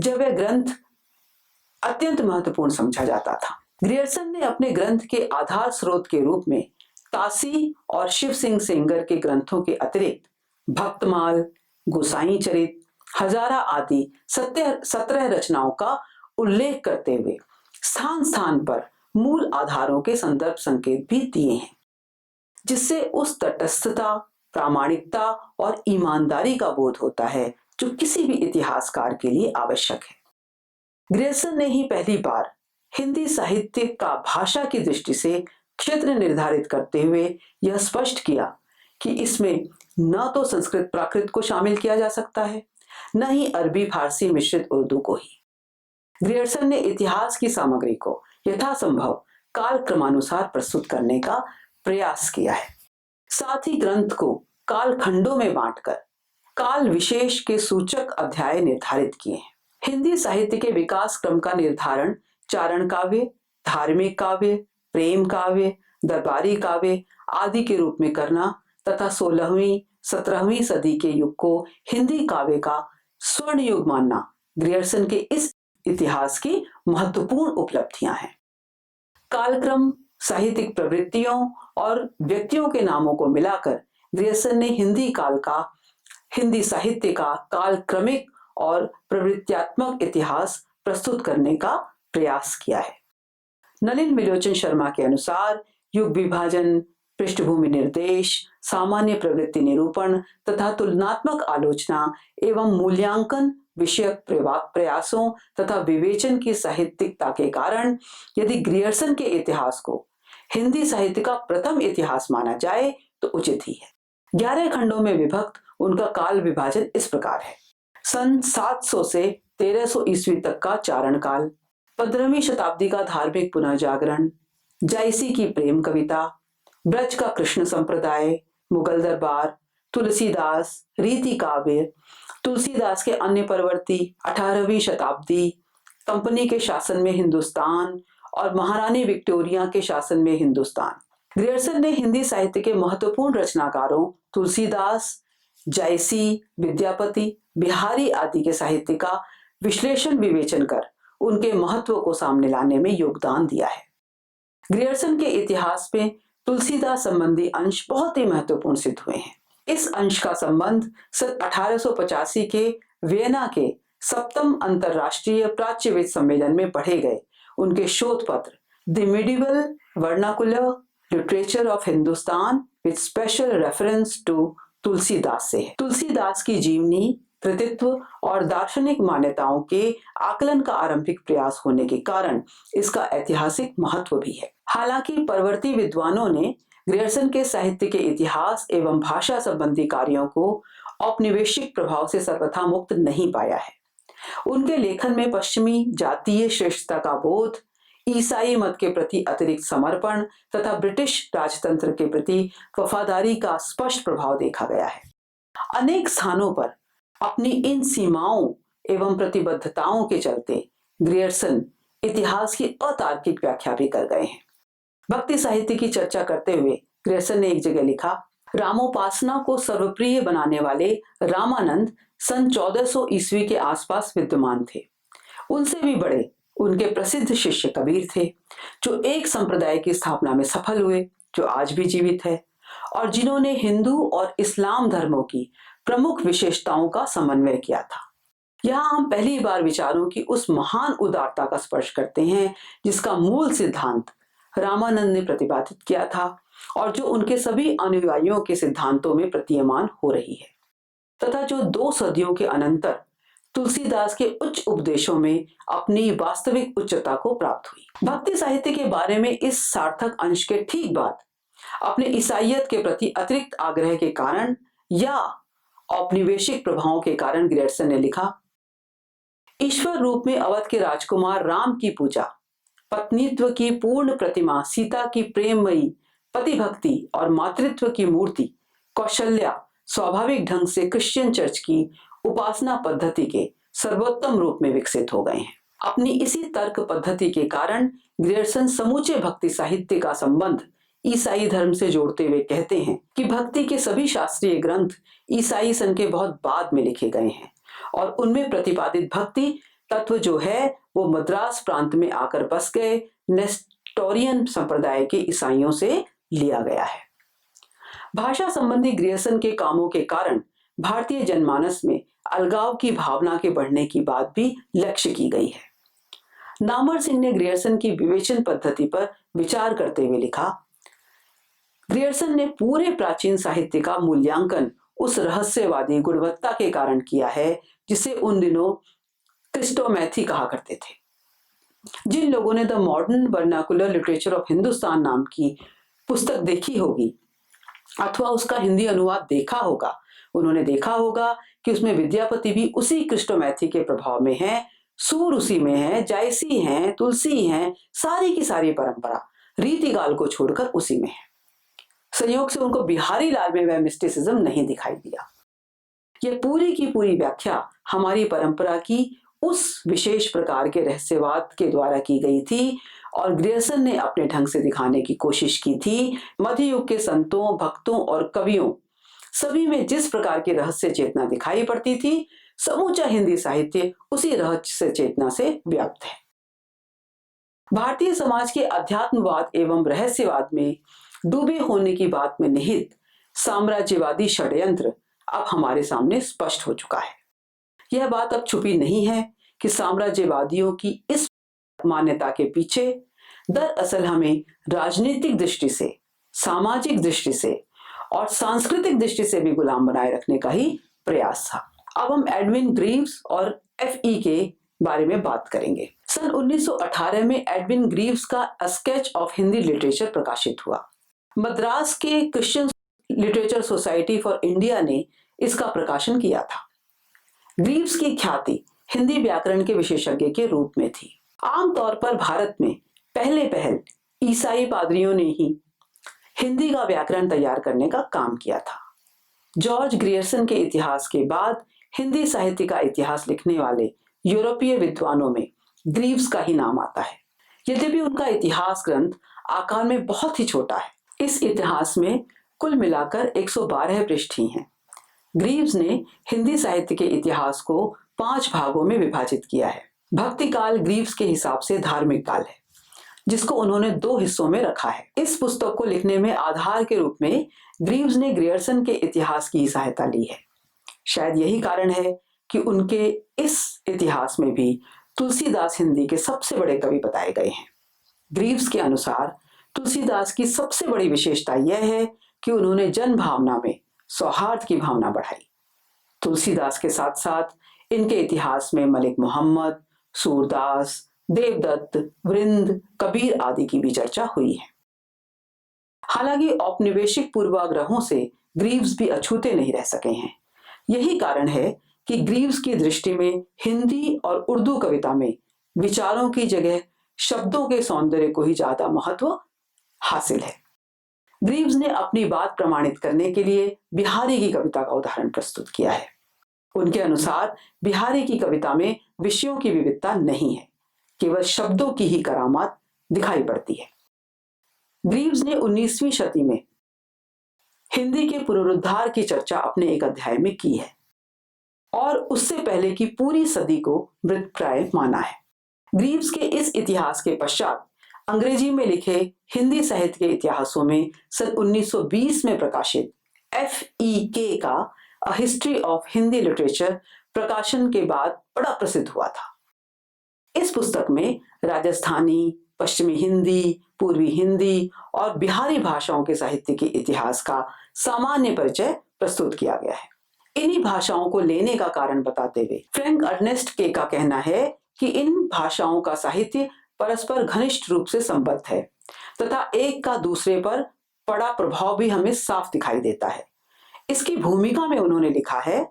जब वह ग्रंथ अत्यंत महत्वपूर्ण समझा जाता था। ग्रियर्सन ने अपने ग्रंथ के आधार स्रोत के रूप में तासी और शिव सिंह सेंगर के ग्रंथों के अतिरिक्त भक्तमाल, गोसाई चरित, हजारा आदि 17 रचनाओं का उल्लेख करते हुए स्थान स्थान पर मूल आधारों के संदर्भ संकेत भी दिए हैं, जिससे उस तटस्थता, प्रामाणिकता और ईमानदारी का बोध होता है जो किसी भी इतिहासकार के लिए आवश्यक है। ग्रियर्सन ने ही पहली बार हिंदी साहित्य का भाषा की दृष्टि से क्षेत्र निर्धारित करते हुए यह स्पष्ट किया कि इसमें न तो संस्कृत प्राकृत को शामिल किया जा सकता है, न ही अरबी फारसी मिश्रित उर्दू को ही। ग्रियर्सन ने इतिहास की सामग्री को यथासंभव काल क्रमानुसार प्रस्तुत करने का प्रयास किया है। साथ ही ग्रंथ को काल खंडों में बांटकर काल विशेष के सूचक अध्याय निर्धारित किए हैं। हिंदी साहित्य के विकास क्रम का निर्धारण चारण काव्य, धार्मिक काव्य, प्रेम काव्य, दरबारी काव्य आदि के रूप में करना तथा 16वीं 17वीं सदी के युग को हिंदी काव्य का स्वर्ण युग मानना ग्रियर्सन के इस इतिहास की महत्वपूर्ण उपलब्धियां हैं। कालक्रम, साहित्यिक प्रवृत्तियों और व्यक्तियों के नामों को मिलाकर ग्रियर्सन ने हिंदी साहित्य का कालक्रमिक और प्रवृत्त्यात्मक इतिहास प्रस्तुत करने का प्रयास किया है। नलिन मिलोचन शर्मा के अनुसार युग विभाजन, पृष्ठभूमि निर्देश, सामान्य प्रवृत्ति निरूपण तथा तुलनात्मक आलोचना एवं मूल्यांकन विषयक प्रयासों तथा विवेचन की साहित्यिकता के कारण यदि ग्रियर्सन के इतिहास को हिंदी साहित्य का प्रथम इतिहास माना जाए तो उचित ही है। 11 खंडों में विभक्त उनका काल विभाजन इस प्रकार है। सन 700 से 1300 ईस्वी तक का चारण काल, 15वीं शताब्दी का धार्मिक पुनर्जागरण, जायसी की प्रेम कविता, ब्रज का कृष्ण संप्रदाय, मुगल दरबार, तुलसीदास, रीति काव्य, तुलसीदास के अन्य प्रवर्ती, 18वीं शताब्दी, कंपनी के शासन में हिंदुस्तान और महारानी विक्टोरिया के शासन में हिंदुस्तान। ग्रियर्सन ने हिंदी साहित्य के महत्वपूर्ण रचनाकारों तुलसीदास, जायसी, विद्यापति, बिहारी आदि के साहित्य का विश्लेषण विवेचन कर उनके महत्व को सामने लाने में योगदान दिया है। ग्रियर्सन के इतिहास में तुलसीदास संबंधी अंश बहुत ही महत्वपूर्ण सिद्ध हुए हैं। इस अंश का संबंध सन 1885 के वियना के 7वें अंतरराष्ट्रीय प्राच्यविद सम्मेलन में पढ़े गए उनके शोध पत्र the medieval vernacular literature of Hindustan with special reference to Tulsidas से है। तुलसीदास की जीवनी, कृतित्व और दार्शनिक मान्यताओं के आकलन का आरंभिक प्रयास होने के कारण इसका ऐतिहासिक महत्व भी है। हालांकि परवर्ती विद्वानों ने ग्रियर्सन के साहित्य के इतिहास एवं भाषा संबंधी कार्यों को औपनिवेशिक प्रभाव से सर्वथा मुक्त नहीं पाया है। उनके लेखन में पश्चिमी जातीय श्रेष्ठता का बोध, ईसाई मत के प्रति अतिरिक्त समर्पण तथा ब्रिटिश राजतंत्र के प्रति वफादारी का स्पष्ट प्रभाव देखा गया है। अनेक स्थानों पर अपनी इन सीमाओं एवं प्रतिबद्धताओं के चलते ग्रियर्सन इतिहास की अतार्किक व्याख्या भी कर गए हैं। भक्ति साहित्य की चर्चा करते हुए ग्रियर्सन ने एक जगह लिखा, रामोपासना को सर्वप्रिय बनाने वाले रामानंद सन 1400 ईस्वी के आसपास विद्यमान थे। उनसे भी बड़े उनके प्रसिद्ध शिष्य कबीर थे, जो एक संप्रदाय की स्थापना में सफल हुए, जो आज भी जीवित है और जिन्होंने हिंदू और इस्लाम धर्मों की प्रमुख विशेषताओं का समन्वय किया था। यहाँ हम पहली बार विचारों की उस महान उदारता का स्पर्श करते हैं जिसका मूल सिद्धांत रामानंद ने प्रतिपादित किया था और जो उनके सभी अनुयायियों के सिद्धांतों में प्रतीयमान हो रही है, तथा जो 2 सदियों के अनंतर तुलसीदास के उच्च उपदेशों में अपनी वास्तविक उच्चता को प्राप्त हुई। भक्ति साहित्य के बारे में इस सार्थक अंश के ठीक बाद अपने ईसाइयत के प्रति अतिरिक्त आग्रह के कारण या औपनिवेशिक प्रभावों के कारण ग्रियर्सन ने लिखा, ईश्वर रूप में अवध के राजकुमार राम की पूजा, पत्नीत्व की पूर्ण प्रतिमा सीता की प्रेममयी पति भक्ति और मातृत्व की मूर्ति कौशल्या स्वाभाविक ढंग से क्रिश्चियन चर्च की उपासना पद्धति के सर्वोत्तम रूप में विकसित हो गए हैं। अपनी इसी तर्क पद्धति के कारण ग्रियर्सन समूचे भक्ति साहित्य का संबंध ईसाई धर्म से जोड़ते हुए कहते हैं कि भक्ति के सभी शास्त्रीय ग्रंथ ईसाई सन के बहुत बाद में लिखे गए हैं और उनमें प्रतिपादित भक्ति तत्व जो है वो मद्रास प्रांत में आकर बस गए नेस्टोरियन संप्रदाय के ईसाइयों से लिया गया है। भाषा संबंधी ग्रियर्सन के कामों के कारण भारतीय जनमानस में अलगाव की भावना के बढ़ने की बात भी लक्ष्य की गई है। नामर सिंह ने ग्रियर्सन की विवेचन पद्धति पर विचार करते हुए लिखा, ग्रियर्सन ने पूरे प्राचीन साहित्य का मूल्यांकन उस रहस्यवादी गुणवत्ता के कारण किया है जिसे उन दिनों क्रिस्टोमैथी कहा करते थे। जिन लोगों ने the modern vernacular literature of Hindustan नाम की पुस्तक देखी होगी अथवा उसका हिंदी अनुवाद देखा होगा, उन्होंने देखा होगा कि उसमें विद्यापति भी उसी क्रिस्टोमैथी के प्रभाव में है, सूर उसी में है, जायसी हैं, तुलसी हैं, सारी की सारी परंपरा रीतिकाल को छोड़कर उसी में है। संयोग से उनको बिहारी लाल में वह मिस्टिसिज्म नहीं दिखाई दिया। यह पूरी की पूरी व्याख्या हमारी परंपरा की उस विशेष प्रकार के रहस्यवाद के द्वारा की गई थी और ग्रियर्सन ने अपने ढंग से दिखाने की कोशिश की थी। मध्य युग के संतों, भक्तों और कवियों सभी में जिस प्रकार की रहस्य चेतना दिखाई पड़ती थी, समूचा हिंदी साहित्य उसी रहस्य चेतना से व्याप्त है। भारतीय समाज के अध्यात्मवाद एवं रहस्यवाद में डूबे होने की बात में निहित साम्राज्यवादी षड्यंत्र अब हमारे सामने स्पष्ट हो चुका है। यह बात अब छुपी नहीं है कि साम्राज्यवादियों की इस मान्यता के पीछे दरअसल हमें राजनीतिक दृष्टि से, सामाजिक दृष्टि से और सांस्कृतिक दृष्टि से भी गुलाम बनाए रखने का ही प्रयास था। अब हम एडविन ग्रीव्स और F.E. के बारे में बात करेंगे। सन 1918 में एडविन ग्रीव्स का a sketch of Hindi literature प्रकाशित हुआ। मद्रास के Christian literature society for India ने इसका प्रकाशन किया था। ग्रीव्स की ख्याति हिंदी व्याकरण के विशेषज्ञ के रूप में थी। आमतौर पर भारत में पहल ईसाई पादरियों ने ही हिंदी का व्याकरण तैयार करने का काम किया था। जॉर्ज ग्रियर्सन के इतिहास के बाद हिंदी साहित्य का इतिहास लिखने वाले यूरोपीय विद्वानों में ग्रीव्स का ही नाम आता है। यद्यपि उनका इतिहास ग्रंथ आकार में बहुत ही छोटा है। इस इतिहास में कुल मिलाकर 112 पृष्ठ ही हैं। ग्रीव्स ने हिंदी साहित्य के इतिहास को 5 भागों में विभाजित किया है। भक्ति काल ग्रीव्स के हिसाब से धार्मिक काल है, जिसको उन्होंने 2 हिस्सों में रखा है। इस पुस्तक को लिखने में आधार के रूप में ग्रीव्स ने ग्रियर्सन के इतिहास की सहायता ली है। शायद यही कारण है कि उनके इस इतिहास में भी तुलसीदास हिंदी के सबसे बड़े कवि बताए गए हैं। ग्रीव्स के अनुसार तुलसीदास की सबसे बड़ी विशेषता यह है कि उन्होंने जन भावना में सौहार्द की भावना बढ़ाई। तुलसीदास के साथ साथ इनके इतिहास में मलिक मोहम्मद, सूरदास, देवदत्त, वृंद, कबीर आदि की भी चर्चा हुई है। हालांकि औपनिवेशिक पूर्वाग्रहों से ग्रीव्स भी अछूते नहीं रह सके हैं। यही कारण है कि ग्रीव्स की दृष्टि में हिंदी और उर्दू कविता में विचारों की जगह शब्दों के सौंदर्य को ही ज्यादा महत्व हासिल है। ग्रीव्स ने अपनी बात प्रमाणित करने के लिए बिहारी की कविता का उदाहरण प्रस्तुत किया है। उनके अनुसार बिहारी की कविता में विषयों की विविधता नहीं है, केवल शब्दों की ही करामात दिखाई पड़ती है। ग्रीव्स ने 19वीं शती में हिंदी के पुनरुद्धार की चर्चा अपने एक अध्याय में की है और उससे पहले की पूरी सदी को मृतप्राय माना है। ग्रीव्स के इस इतिहास के पश्चात अंग्रेजी में लिखे हिंदी साहित्य के इतिहासों में सन 1920 में प्रकाशित FEK का a history of Hindi literature प्रकाशन के बाद बड़ा प्रसिद्ध हुआ था। इस पुस्तक में राजस्थानी, पश्चिमी हिंदी, पूर्वी हिंदी और बिहारी भाषाओं के साहित्य के इतिहास का सामान्य परिचय प्रस्तुत किया गया है। इन्हीं भाषाओं को लेने का कारण बताते हुए फ्रैंक अर्नेस्ट के का कहना है कि इन भाषाओं का साहित्य परस्पर घनिष्ठ रूप से संबद्ध है तथा एक का दूसरे पर पड़ा प्रभाव भी हमें साफ दिखाई देता है। इसकी भूमिका में उन्होंने लिखा है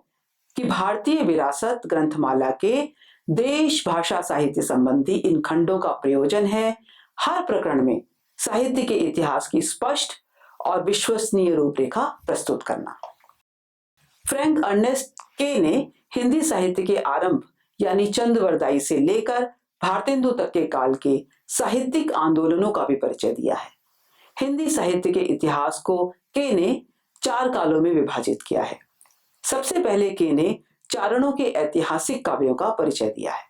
कि भारतीय विरासत ग्रंथमाला के देश भाषा साहित्य संबंधी इन खंडों का प्रयोजन है हर प्रकरण में साहित्य के इतिहास की स्पष्ट और विश्वसनीय रूपरेखा प्रस्तुत करना। फ्रैंक अर्नेस्ट के ने हिंदी साहित्य के आरंभ यानी चंद्रवरदाई से लेकर भारतेंदु तक के काल के साहित्यिक आंदोलनों का भी परिचय दिया है। हिंदी साहित्य के इतिहास को के ने 4 कालों में विभाजित किया है। सबसे पहले के ने चारणों के ऐतिहासिक काव्यों का परिचय दिया है।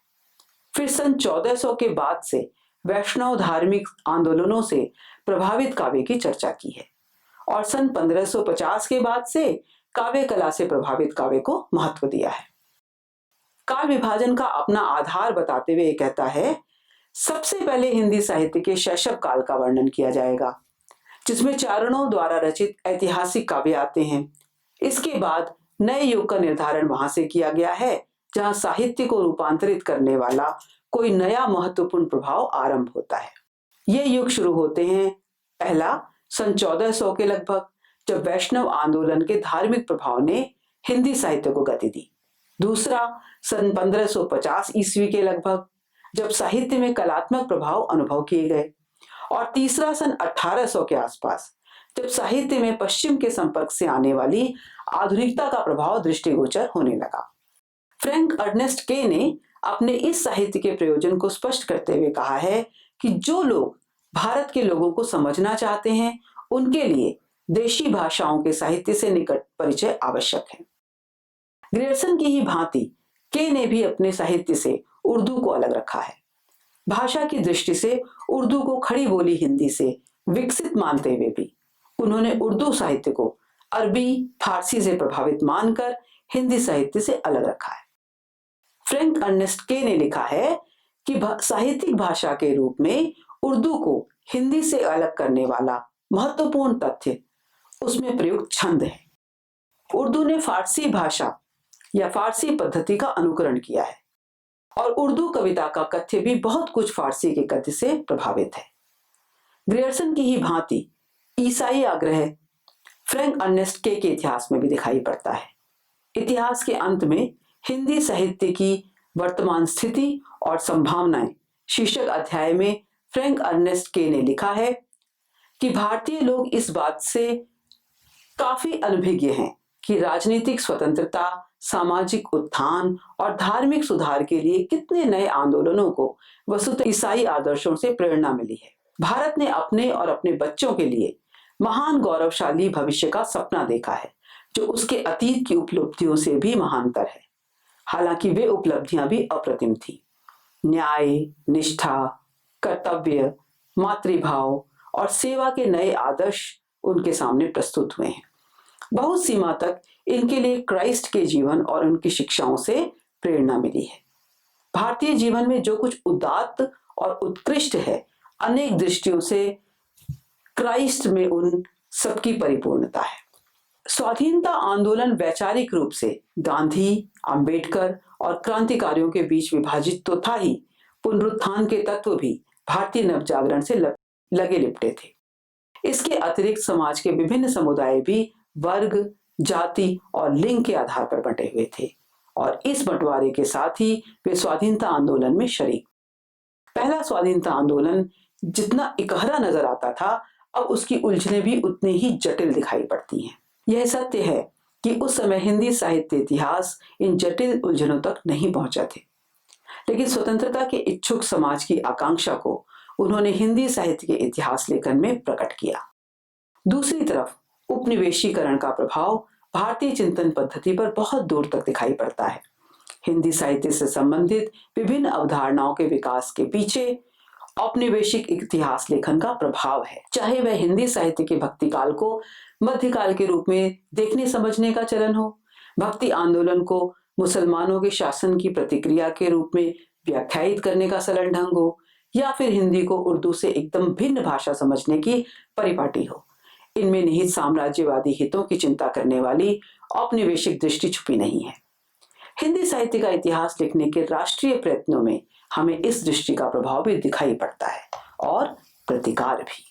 फिर सन 1400 के बाद से वैष्णव धार्मिक आंदोलनों से प्रभावित काव्य की चर्चा की है और सन 1550 के बाद से काव्य कला से प्रभावित काव्य को महत्व दिया है। काल विभाजन का अपना आधार बताते हुए कहता है, सबसे पहले हिंदी साहित्य के शैशव काल का वर्णन किया जाएगा, जिसमें चारणों द्वारा रचित ऐतिहासिक काव्य आते हैं। इसके बाद नए युग का निर्धारण वहां से किया गया है, जहां साहित्य को रूपांतरित करने वाला कोई नया महत्वपूर्ण प्रभाव आरंभ होता है। ये युग शुरू होते हैं, पहला सन 1400 के लगभग, जब वैष्णव आंदोलन के धार्मिक प्रभाव ने हिंदी साहित्य को गति दी। दूसरा सन 1550 ईस्वी के लगभग, जब साहित्य में कलात्मक प्रभाव अनुभव किए गए। और तीसरा सन 1800 के आसपास, जब साहित्य में पश्चिम के संपर्क से आने वाली आधुनिकता का प्रभाव दृष्टिगोचर होने लगा। फ्रैंक अर्नेस्ट के ने अपने इस साहित्य के प्रयोजन को स्पष्ट करते हुए कहा है कि जो लोग भारत के लोगों को समझना चाहते हैं, उनके लिए देशी भाषाओं के साहित्य से निकट परिचय आवश्यक है। ग्रियर्सन की ही भांति के ने भी अपने साहित्य से उर्दू को अलग रखा है। भाषा की दृष्टि से उर्दू को खड़ी बोली हिंदी से विकसित मानते हुए भी उन्होंने उर्दू साहित्य को अरबी, फारसी से प्रभावित मानकर हिंदी साहित्य से अलग रखा है। फ्रैंक अर्नेस्ट के ने लिखा है कि साहित्यिक भाषा के रूप में उर्दू को हिंदी से अलग करने वाला महत्वपूर्ण तथ्य उसमें प्रयुक्त छंद है। उर्दू ने फारसी भाषा या फारसी पद्धति का अनुकरण किया है। और उर्दू कविता का कथ्य भी बहुत कुछ फारसी के कथ्य से प्रभावित है। ग्रियर्सन की ही भांति ईसाई आग्रह फ्रैंक अर्नेस्ट के इतिहास में भी दिखाई पड़ता है। इतिहास के अंत में हिंदी साहित्य की वर्तमान स्थिति और संभावनाएं शीर्षक अध्याय में फ्रैंक अर्नेस्ट के ने लिखा है कि भारतीय लोग इस बात से काफी अनभिज्ञ हैं कि राजनीतिक स्वतंत्रता, सामाजिक उत्थान और धार्मिक सुधार के लिए कितने नए आंदोलनों को वस्तुतः ईसाई आदर्शों से प्रेरणा मिली है। भारत ने अपने और अपने बच्चों के लिए महान गौरवशाली भविष्य का सपना देखा है, जो उसके अतीत की उपलब्धियों से भी महानतर है। हालांकि वे उपलब्धियां भी अप्रतिम थी। न्याय, निष्ठा, कर्तव्य, मातृभाव और सेवा के नए आदर्श उनके सामने प्रस्तुत हुए हैं। बहुत सीमा तक इनके लिए क्राइस्ट के जीवन और उनकी शिक्षाओं से प्रेरणा मिली है। भारतीय जीवन में जो कुछ उदात्त और उत्कृष्ट है, अनेक दृष्टियों से क्राइस्ट में उन सबकी परिपूर्णता है। स्वाधीनता आंदोलन वैचारिक रूप से गांधी, अंबेडकर और क्रांतिकारियों के बीच विभाजित तो था ही, पुनरुत्थान के तत्व भी भारतीय नवजागरण से लगे लिपटे थे। इसके अतिरिक्त समाज के विभिन्न समुदाय भी वर्ग, जाति और लिंग के आधार पर बंटे हुए थे और इस बंटवारे के साथ ही वे स्वाधीनता आंदोलन में शरीक। पहला स्वाधीनता आंदोलन जितना इकहरा नजर आता था, अब उसकी उलझनें भी उतनी ही जटिल दिखाई पड़ती हैं। यह सत्य है कि उस समय हिंदी साहित्य इतिहास इन जटिल उलझनों तक नहीं पहुंचा थे, लेकिन स्वतंत्रता के इच्छुक समाज की आकांक्षा को उन्होंने हिंदी साहित्य के इतिहास लेखन में प्रकट किया। दूसरी तरफ उपनिवेशीकरण का प्रभाव भारतीय चिंतन पद्धति पर बहुत दूर तक दिखाई पड़ता है। हिंदी साहित्य से संबंधित विभिन्न अवधारणाओं के विकास के पीछे औपनिवेशिक इतिहास लेखन का प्रभाव है। चाहे वह हिंदी साहित्य के भक्ति काल को मध्यकाल के रूप में देखने समझने का चलन हो, भक्ति आंदोलन को मुसलमानों के शासन की प्रतिक्रिया के रूप में व्याख्यायित करने का सरल ढंग हो, या फिर हिंदी को उर्दू से एकदम भिन्न भाषा समझने की परिपाटी हो, इनमें निहित साम्राज्यवादी हितों की चिंता करने वाली औपनिवेशिक दृष्टि छुपी नहीं है। हिंदी साहित्य का इतिहास लिखने के राष्ट्रीय प्रयत्नों में हमें इस दृष्टि का प्रभाव भी दिखाई पड़ता है और प्रतिकार भी।